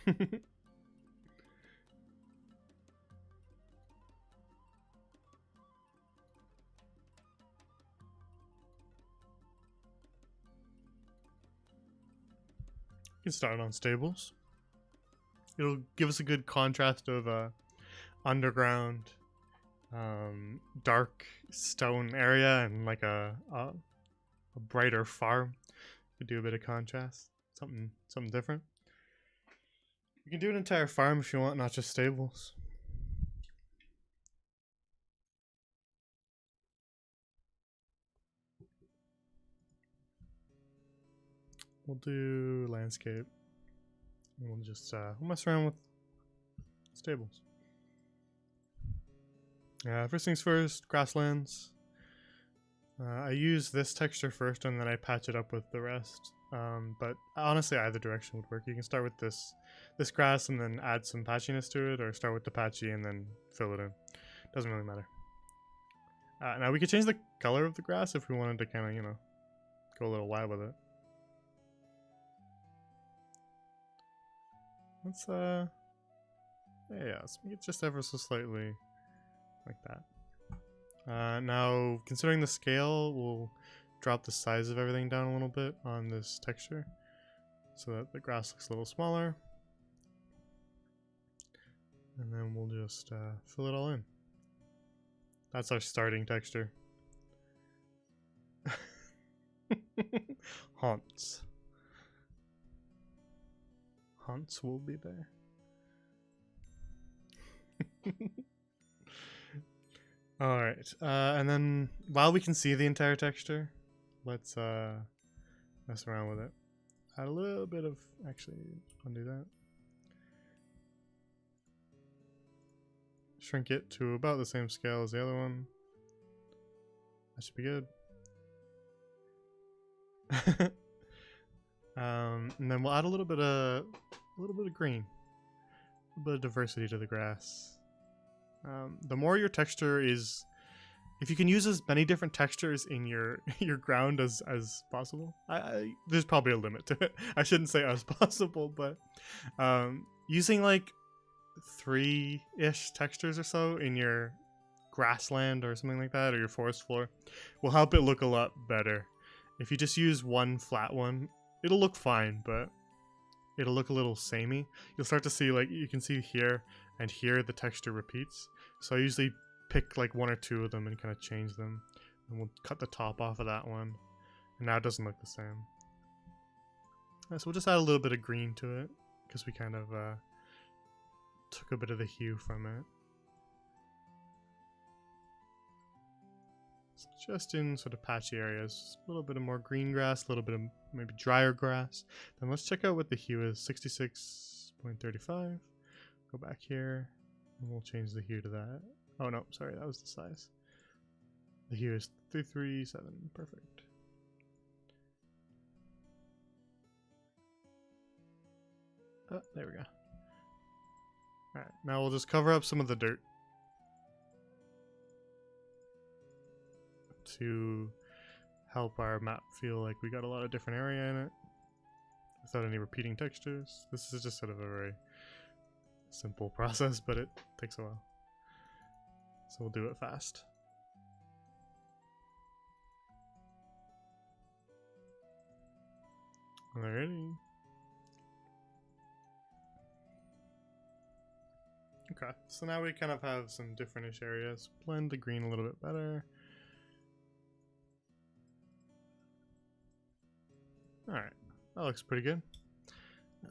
You can start on stables. It'll give us a good contrast of underground, dark stone area and like a brighter farm. Could do a bit of contrast, something different. You can do an entire farm if you want, not just stables. we'll do landscape. And we'll just we'll mess around with stables. First things first, grasslands. I use this texture first and then I patch it up with the rest. But honestly, either direction would work. You can start with this grass and then add some patchiness to it, or start with the patchy and then fill it in. Doesn't really matter. Now we could change the color of the grass if we wanted to kind of, you know, go a little wild with it. Let's let's make it just ever so slightly like that. Now, considering the scale, we'll drop the size of everything down a little bit on this texture so that the grass looks a little smaller. And then we'll just fill it all in. That's our starting texture. Haunts. Haunts will be there. Alright, and then while we can see the entire texture, let's mess around with it. Add a little bit of, actually, undo that. Shrink it to about the same scale as the other one. That should be good. And then we'll add a little bit of green, a little bit of diversity to the grass. The more your texture is, if you can use as many different textures in your ground as possible. There's probably a limit to it. I shouldn't say as possible, but using like 3-ish textures or so in your grassland or something like that, or your forest floor, will help it look a lot better. If you just use one flat one, it'll look fine, but it'll look a little samey. You'll start to see, like, you can see here and here the texture repeats. So I usually pick like 1 or 2 of them and kind of change them. And we'll cut the top off of that one. And now it doesn't look the same. So we'll just add a little bit of green to it, because we kind of took a bit of the hue from it. So just in sort of patchy areas, a little bit of more green grass, a little bit of maybe drier grass. Then let's check out what the hue is. 66.35. Go back here, and we'll change the hue to that. Oh no, sorry, that was the size. The hue is 337. Perfect. Oh, there we go. Alright, now we'll just cover up some of the dirt to help our map feel like we got a lot of different area in it without any repeating textures. This is just sort of a very simple process, but it takes a while. So we'll do it fast. Alrighty. Okay, so now we kind of have some different-ish areas. Blend the green a little bit better. Alright, that looks pretty good.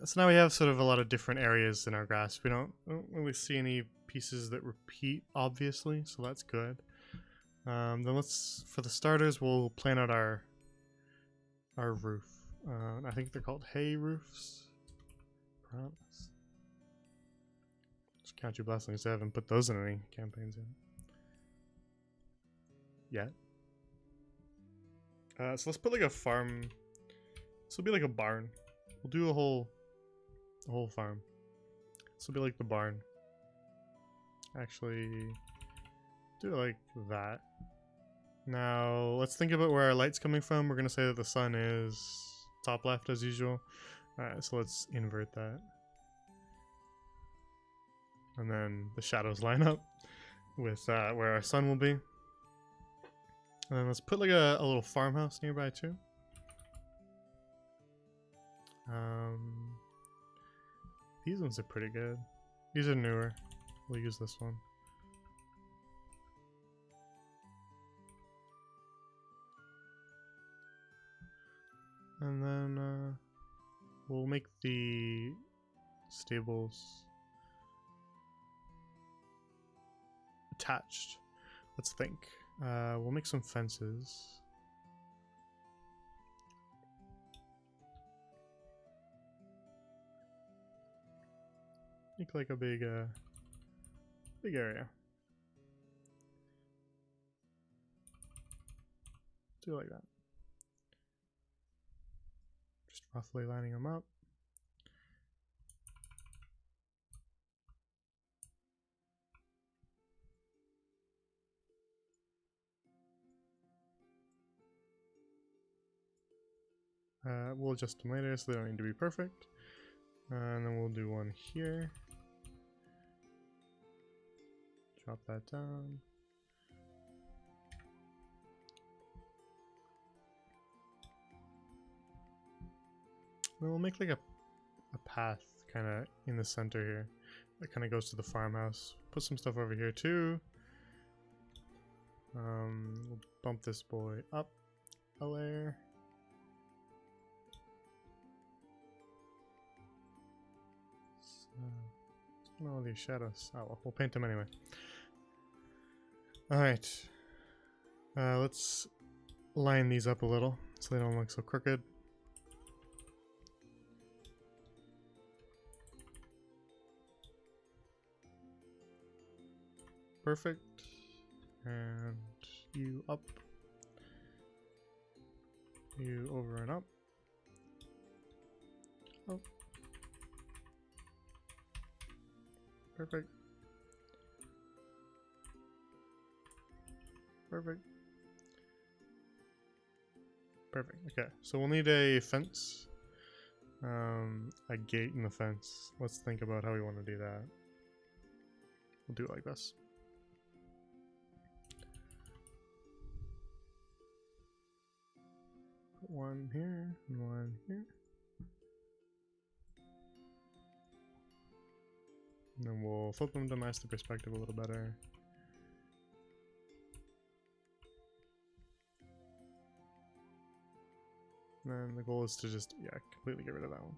So now we have sort of a lot of different areas in our grass. We don't really see any pieces that repeat, obviously, so that's good. Then let's, for the starters, we'll plan out our roof. I think they're called hay roofs. Promise. Just count your blessings. I haven't put those in any campaigns yet. So let's put like a farm. This will be like a barn. We'll do a whole farm. This will be like the barn. Actually, do it like that. Now, let's think about where our light's coming from. We're going to say that the sun is top left as usual. Alright, so let's invert that. And then the shadows line up with where our sun will be. And then let's put like a little farmhouse nearby too. These ones are pretty good. These are newer. We'll use this one. And then we'll make the stables attached. Let's think. We'll make some fences. make like a big area. Do it like that. Just roughly lining them up. We'll adjust them later, so they don't need to be perfect. And then we'll do one here. Drop that down. Then we'll make like a path kind of in the center here that kind of goes to the farmhouse. Put some stuff over here too. We'll bump this boy up a layer. So, all these shadows. Oh well, we'll paint them anyway. Alright. Let's line these up a little so they don't look so crooked. Perfect. And you up. You over and up. Up. Perfect. Perfect. Perfect. Okay, so we'll need a fence. A gate in the fence. Let's think about how we want to do that. We'll do it like this. Put one here and one here. And then we'll flip them to match the perspective a little better. And then the goal is to just, yeah, completely get rid of that one.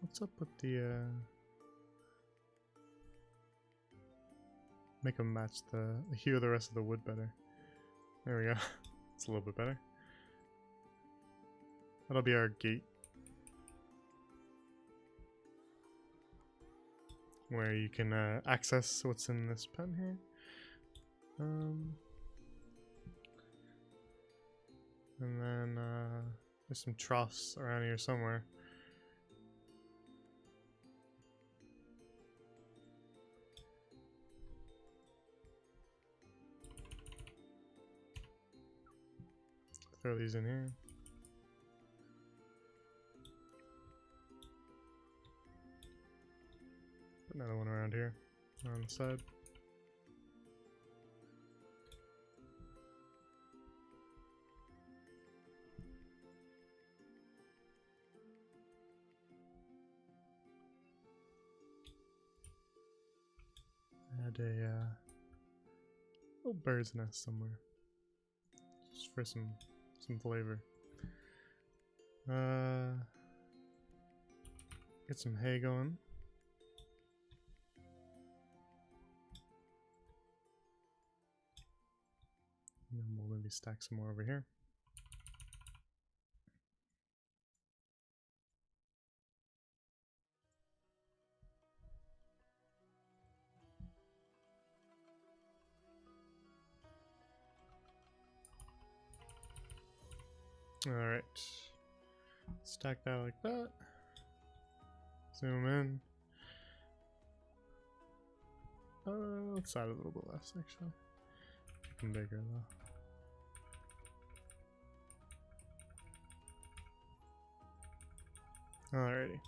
What's up with the, make them match the hue of the rest of the wood better. There we go. It's a little bit better. That'll be our gate. Where you can access what's in this pen here. And then there's some troughs around here somewhere. Throw these in here. Put another one around here on the side. Add a little bird's nest somewhere, just for some flavor. Get some hay going. And then we'll maybe stack some more over here. Alright. Stack that like that. Zoom in. Let's add a little bit less actually. Make them bigger though. Alrighty.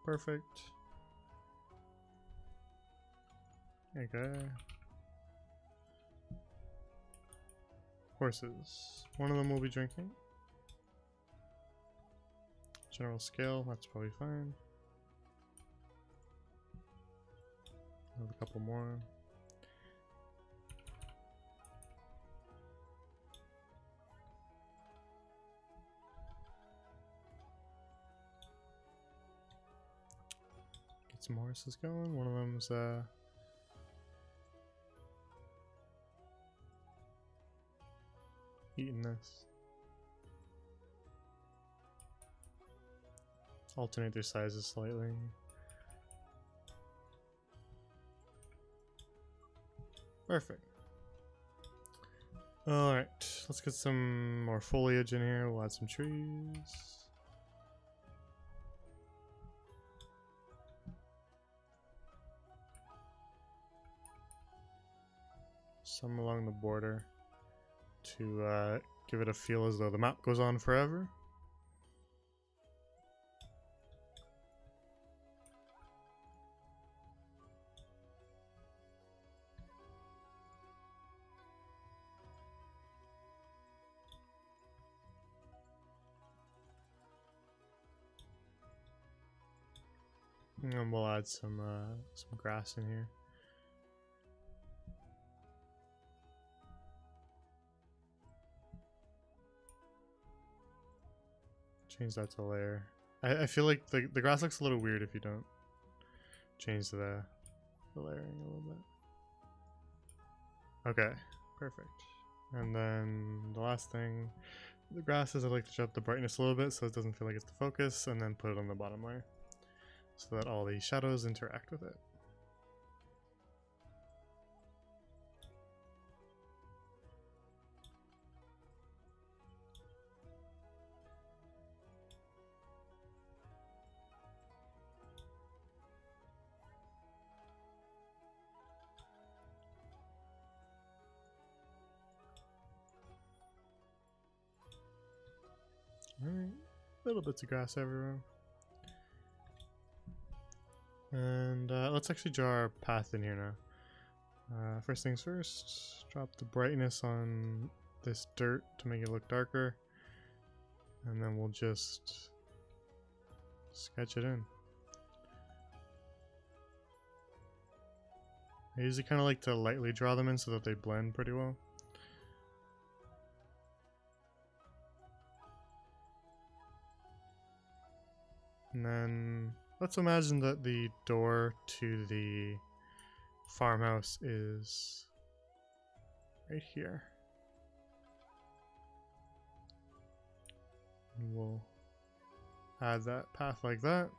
Perfect. Okay. Horses. One of them will be drinking. General scale, that's probably fine. Have a couple more. Get some horses going. One of them's eating this. Alternate their sizes slightly. Perfect. Alright, let's get some more foliage in here. We'll add some trees. Some along the border to give it a feel as though the map goes on forever. And we'll add some grass in here. Change that to layer. I feel like the grass looks a little weird if you don't change the layering a little bit. Okay, perfect. And then the last thing, the grass is I like to drop the brightness a little bit so it doesn't feel like it's the focus, and then put it on the bottom layer so that all the shadows interact with it. Alright, little bits of grass everywhere. And let's actually draw our path in here now. First things first, drop the brightness on this dirt to make it look darker. And then we'll just sketch it in. I usually kind of like to lightly draw them in so that they blend pretty well. And then let's imagine that the door to the farmhouse is right here. And we'll add that path like that.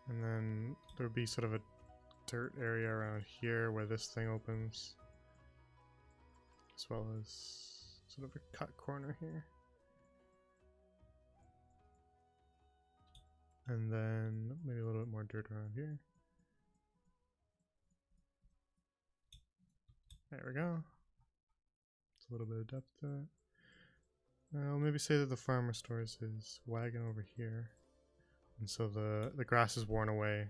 And then there'll be sort of a dirt area around here where this thing opens, as well as sort of a cut corner here. And then maybe a little bit more dirt around here. There we go. It's a little bit of depth to it. I'll maybe say that the farmer stores his wagon over here. And so the grass is worn away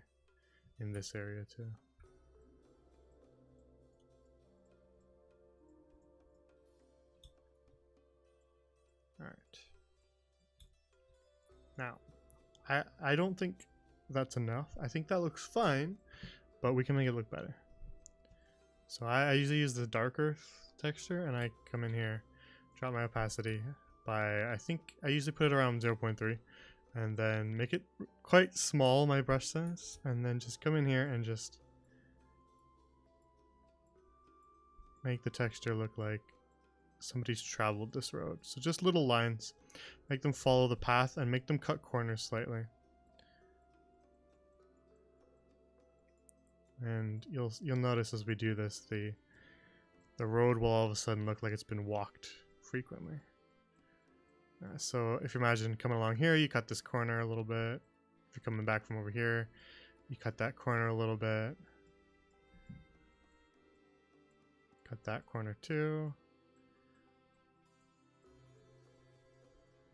in this area too. Alright. Now, I don't think that's enough. I think that looks fine, but we can make it look better. So I usually use the dark earth texture, and I come in here, drop my opacity by, I think I usually put it around 0.3, and then make it quite small, my brush size, and then just come in here and just make the texture look like somebody's traveled this road. So just little lines, make them follow the path and make them cut corners slightly. And you'll notice as we do this, the road will all of a sudden look like it's been walked frequently. So if you imagine coming along here, you cut this corner a little bit. If you're coming back from over here, you cut that corner a little bit. Cut that corner too.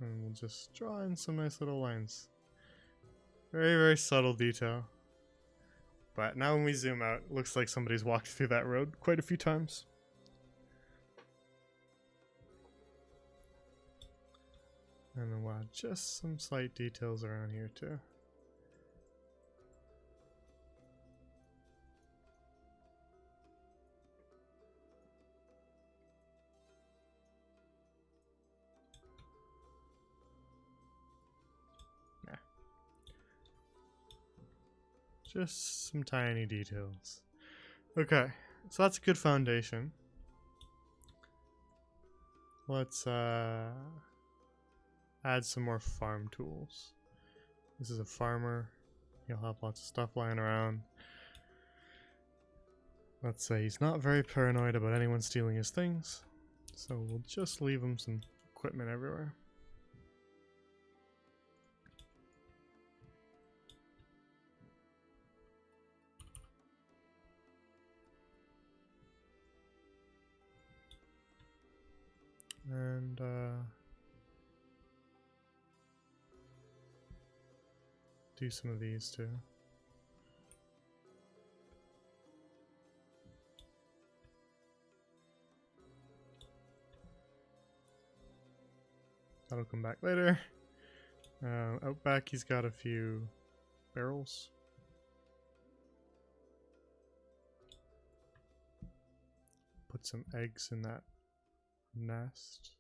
And we'll just draw in some nice little lines. Very, very subtle detail. But now when we zoom out, it looks like somebody's walked through that road quite a few times. And then we'll add just some slight details around here too. Just some tiny details. Okay, so that's a good foundation. let's add some more farm tools. This is a farmer. He'll have lots of stuff lying around. Let's say he's not very paranoid about anyone stealing his things, so we'll just leave him some equipment everywhere. And do some of these too. That'll come back later. Out back he's got a few barrels. Put some eggs in that nest.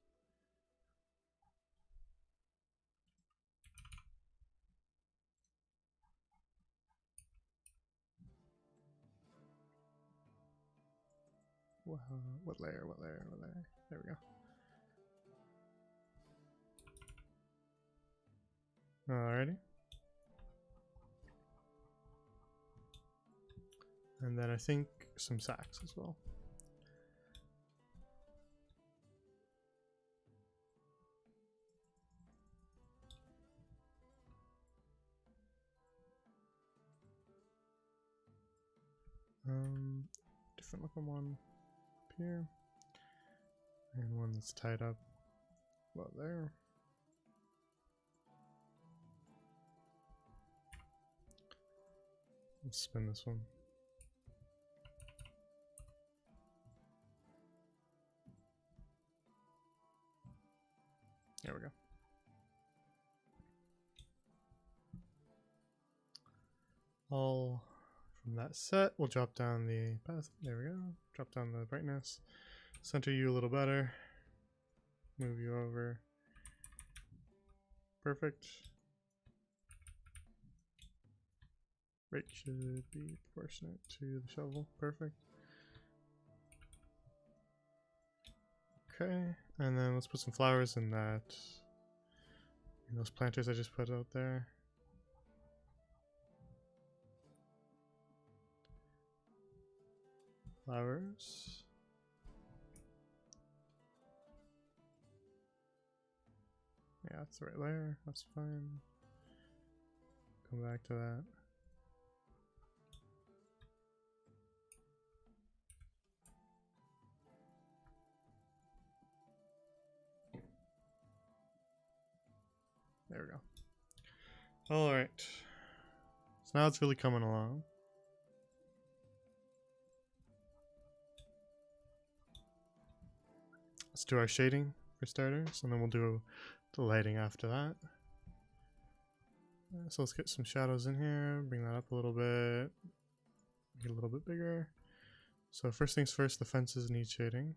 Wow, what layer? There we go. Alrighty. And then I think some sacks as well. Different looking one up here. And one that's tied up about there. Let's spin this one. There we go. All from that set, we'll drop down the path. There we go. Drop down the brightness. Center you a little better. Move you over. Perfect. Rate should be proportionate to the shovel. Perfect. Okay, and then let's put some flowers in that. In those planters I just put out there. Flowers. Yeah, that's the right layer. That's fine. Come back to that. There we go. Alright. So now it's really coming along. Let's do our shading for starters, and then we'll do the lighting after that. So let's get some shadows in here, bring that up a little bit, make it a little bit bigger. So first things first, the fences need shading.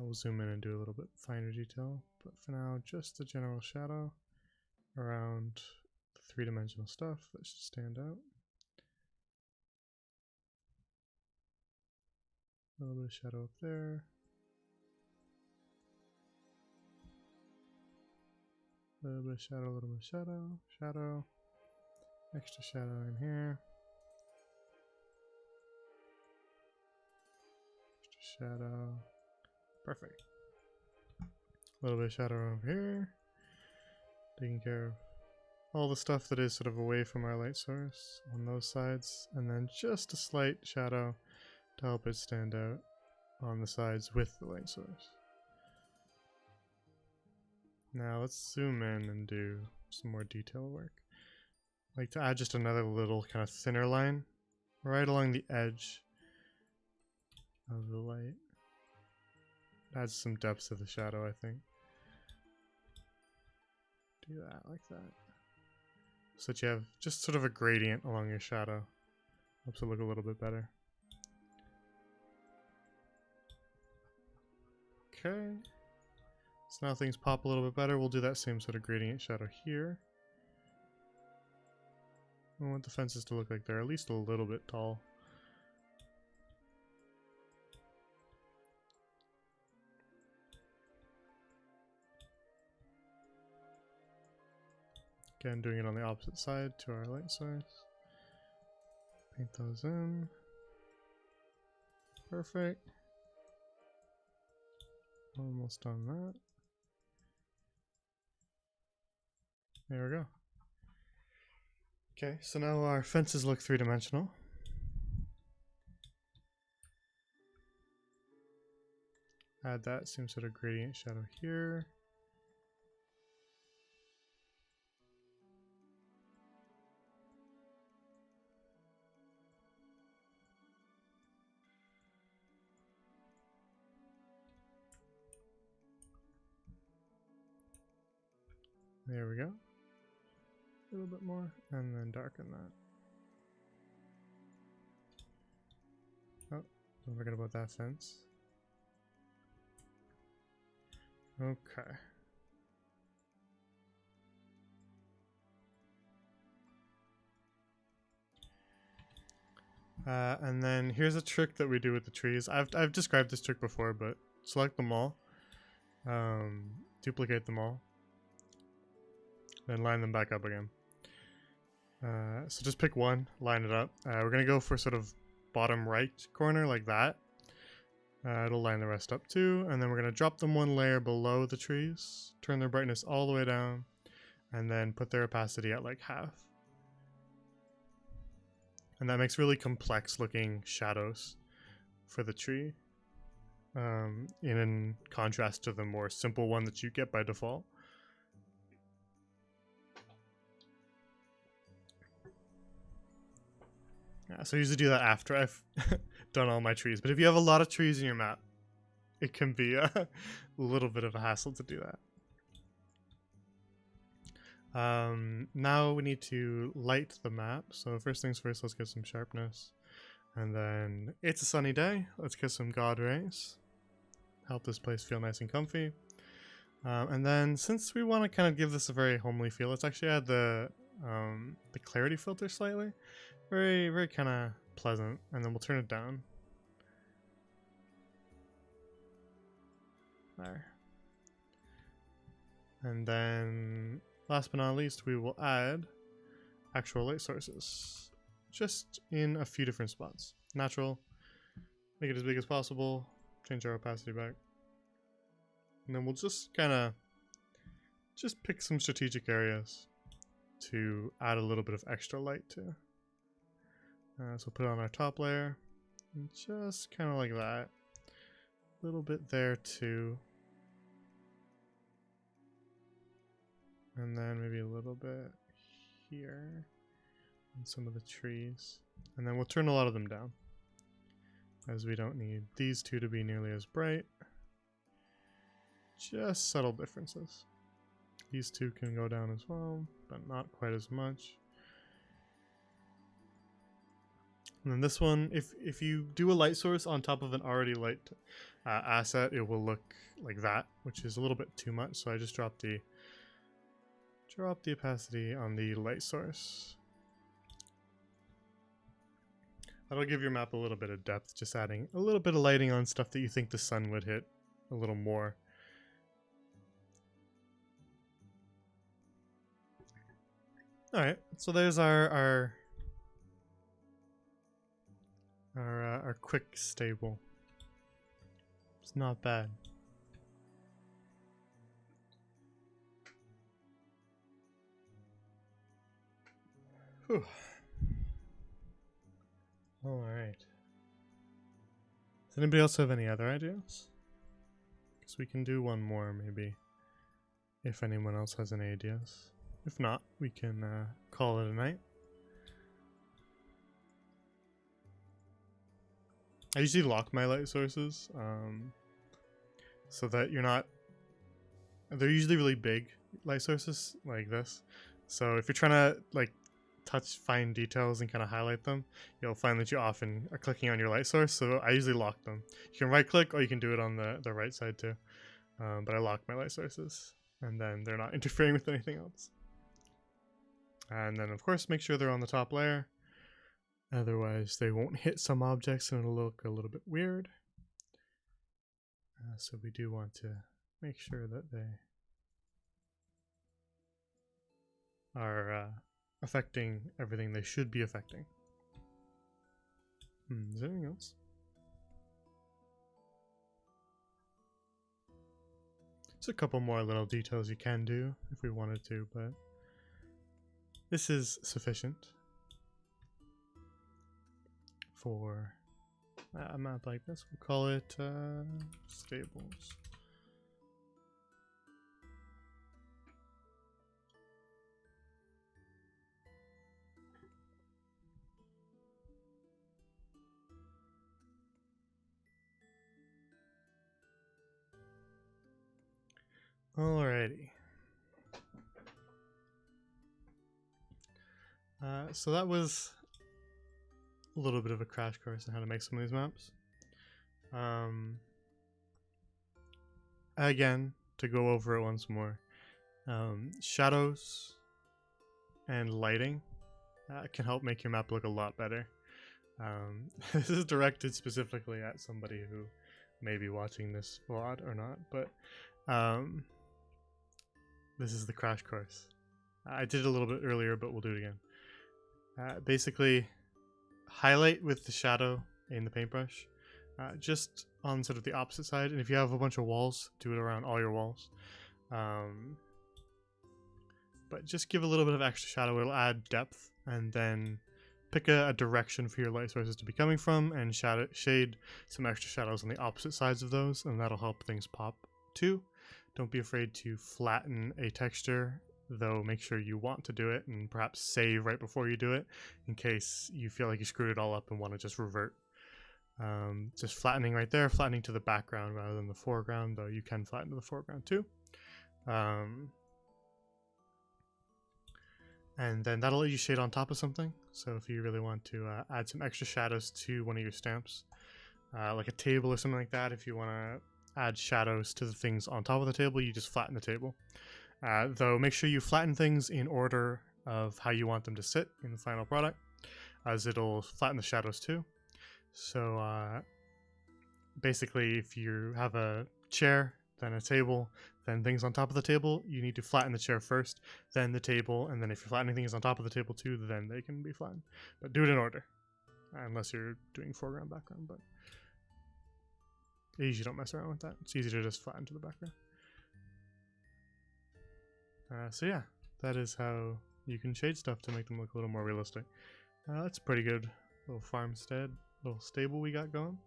We'll zoom in and do a little bit finer detail, but for now, just the general shadow around the three-dimensional stuff that should stand out. A little bit of shadow up there. A little bit of shadow, a little bit of shadow, shadow, extra shadow in here. Extra shadow. Perfect. A little bit of shadow over here. Taking care of all the stuff that is sort of away from our light source on those sides. And then just a slight shadow to help it stand out on the sides with the light source. Now let's zoom in and do some more detail work. I like to add just another little kind of thinner line right along the edge of the light. Adds some depth to the shadow, I think. Do that like that. So that you have just sort of a gradient along your shadow. Helps it look a little bit better. Okay. So now things pop a little bit better. We'll do that same sort of gradient shadow here. I want the fences to look like they're at least a little bit tall. Again, doing it on the opposite side to our light source. Paint those in. Perfect. Almost done that. There we go. Okay, so now our fences look three-dimensional. Add that same sort of gradient shadow here. There we go. A little bit more, and then darken that. Oh, don't forget about that fence. Okay. And then here's a trick that we do with the trees. I've described this trick before, but select them all, duplicate them all, then line them back up again. So just pick one, line it up. We're gonna go for sort of bottom right corner like that. It'll line the rest up too, and then we're gonna drop them one layer below the trees, turn their brightness all the way down, and then put their opacity at like half. And that makes really complex looking shadows for the tree, in contrast to the more simple one that you get by default. Yeah, so I usually do that after I've done all my trees, but if you have a lot of trees in your map, it can be a little bit of a hassle to do that. Now we need to light the map. So first things first, let's get some sharpness. And then it's a sunny day. Let's get some God rays. Help this place feel nice and comfy. And then since we want to kind of give this a very homely feel, let's actually add the clarity filter slightly. Very, very kind of pleasant. And then we'll turn it down. There. And then last but not least, we will add actual light sources, just in a few different spots. Natural, make it as big as possible, change our opacity back. And then we'll just kind of just pick some strategic areas to add a little bit of extra light to. So put it on our top layer, and just kind of like that. A little bit there too. And then maybe a little bit here on some of the trees. And then we'll turn a lot of them down, as we don't need these two to be nearly as bright. Just subtle differences. These two can go down as well, but not quite as much. And then this one, if you do a light source on top of an already light asset, it will look like that, which is a little bit too much. So I just dropped the opacity on the light source. That'll give your map a little bit of depth, just adding a little bit of lighting on stuff that you think the sun would hit a little more. Alright, so there's our quick stable. It's not bad. Whew. Alright. Does anybody else have any other ideas? Because we can do one more maybe, if anyone else has any ideas. If not, we can call it a night. I usually lock my light sources, so that you're not... They're usually really big light sources, like this. So if you're trying to like touch fine details and kind of highlight them, you'll find that you often are clicking on your light source. So I usually lock them. You can right click, or you can do it on the right side too. But I lock my light sources, and then they're not interfering with anything else. And then of course make sure they're on the top layer. Otherwise they won't hit some objects and it'll look a little bit weird. So we do want to make sure that they are affecting everything they should be affecting. Is there anything else? There's a couple more little details you can do if we wanted to, but this is sufficient for a map like this. We'll call it stables. Alrighty. So that was a little bit of a crash course on how to make some of these maps. Again, to go over it once more, shadows and lighting can help make your map look a lot better. This is directed specifically at somebody who may be watching this VOD or not, but this is the crash course. I did it a little bit earlier, but we'll do it again. Basically, highlight with the shadow in the paintbrush, just on sort of the opposite side. And if you have a bunch of walls, do it around all your walls. But just give a little bit of extra shadow. It'll add depth, and then pick a direction for your light sources to be coming from, and shade some extra shadows on the opposite sides of those, and that'll help things pop too. Don't be afraid to flatten a texture, though make sure you want to do it and perhaps save right before you do it in case you feel like you screwed it all up and want to just revert. Just flattening right there, flattening to the background rather than the foreground, though you can flatten to the foreground too. And then that'll let you shade on top of something. So if you really want to add some extra shadows to one of your stamps, like a table or something like that, if you want to add shadows to the things on top of the table, you just flatten the table. Though make sure you flatten things in order of how you want them to sit in the final product, as it'll flatten the shadows too. So basically, if you have a chair, then a table, then things on top of the table, you need to flatten the chair first, then the table, and then if you're flattening things on top of the table too, then they can be flattened. But do it in order, unless you're doing foreground, background, but I usually don't mess around with that. It's easy to just flatten to the background. So yeah, that is how you can shade stuff to make them look a little more realistic. That's a pretty good little farmstead, little stable we got going.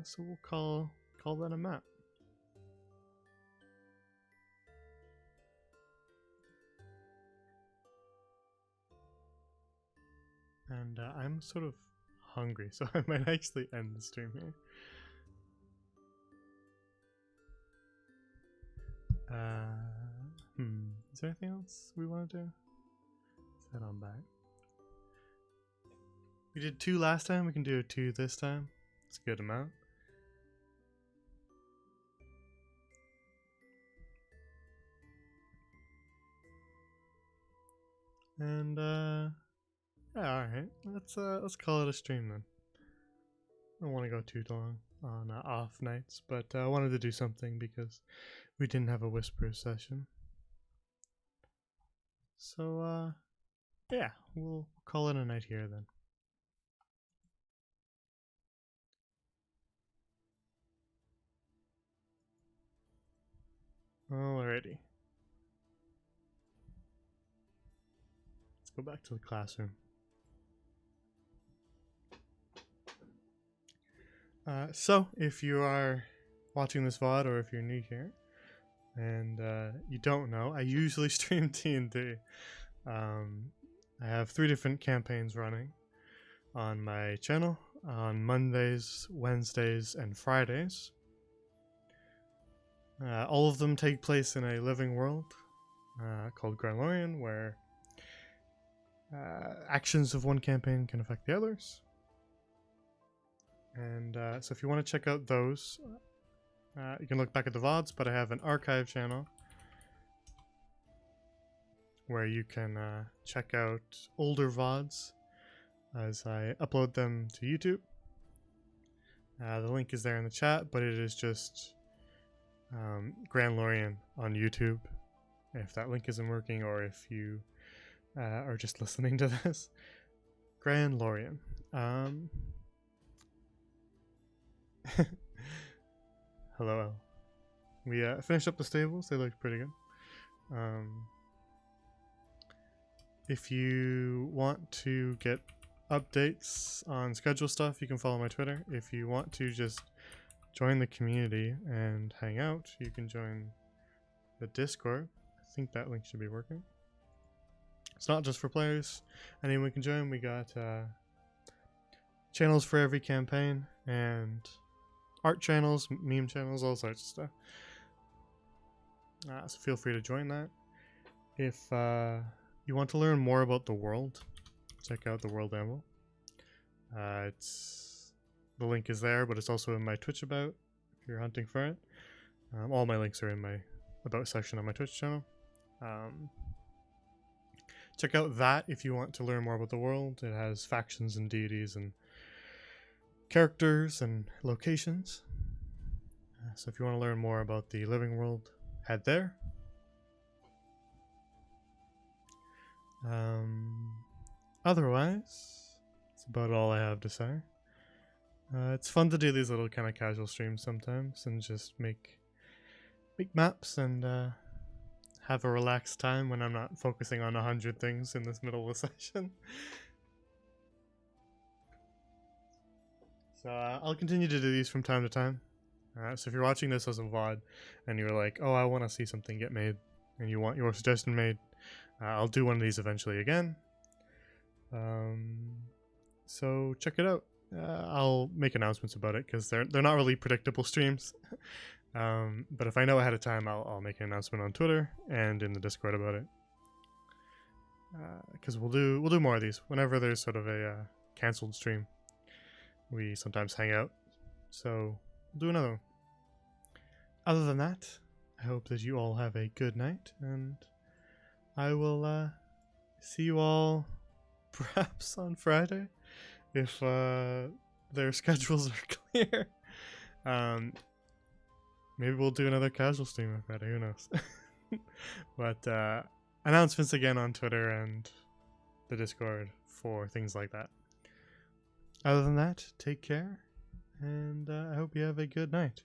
So we'll call that a map. And I'm sort of hungry, so I might actually end the stream here. Is there anything else we want to do? Let's head on back. We did 2 last time, we can do 2 this time. It's a good amount. And yeah, alright. Let's call it a stream then. I don't want to go too long on off nights, but I wanted to do something because we didn't have a whisper session. So yeah, we'll call it a night here then. Alrighty. Let's go back to the classroom. So, if you are watching this VOD or if you're new here and you don't know, I usually stream D&D. I have 3 different campaigns running on my channel on Mondays, Wednesdays, and Fridays. All of them take place in a living world called Granlorian, where actions of one campaign can affect the others. And so if you want to check out those, you can look back at the VODs, but I have an archive channel where you can check out older VODs as I upload them to YouTube. The link is there in the chat, but it is just Granlorian on YouTube. if that link isn't working or if you are just listening to this. Grand Lorien. Hello, El. We finished up the stables. They look pretty good. If you want to get updates on schedule stuff, you can follow my Twitter. If you want to just join the community and hang out, you can join the Discord. I think that link should be working. It's not just for players. Anyone can join. We got channels for every campaign and art channels, meme channels, all sorts of stuff. So feel free to join that. If you want to learn more about the world, check out the World Amble. The link is there, but it's also in my Twitch about if you're hunting for it. All my links are in my about section on my Twitch channel. Check out that if you want to learn more about the world. It has factions and deities and characters and locations. So if you want to learn more about the living world, head there. Otherwise, that's about all I have to say. It's fun to do these little kind of casual streams sometimes and just make maps and have a relaxed time when I'm not focusing on 100 things in this middle of the session. So I'll continue to do these from time to time. So if you're watching this as a VOD and you're like, oh, I want to see something get made and you want your suggestion made, I'll do one of these eventually again. So check it out. I'll make announcements about it because they're not really predictable streams. But if I know ahead of time, I'll make an announcement on Twitter and in the Discord about it. Because we'll do more of these whenever there's sort of a cancelled stream. We sometimes hang out, so we'll do another one. Other than that, I hope that you all have a good night, and I will see you all perhaps on Friday if their schedules are clear. Maybe we'll do another casual stream on Friday, who knows. But announcements again on Twitter and the Discord for things like that. Other than that, take care, and I hope you have a good night.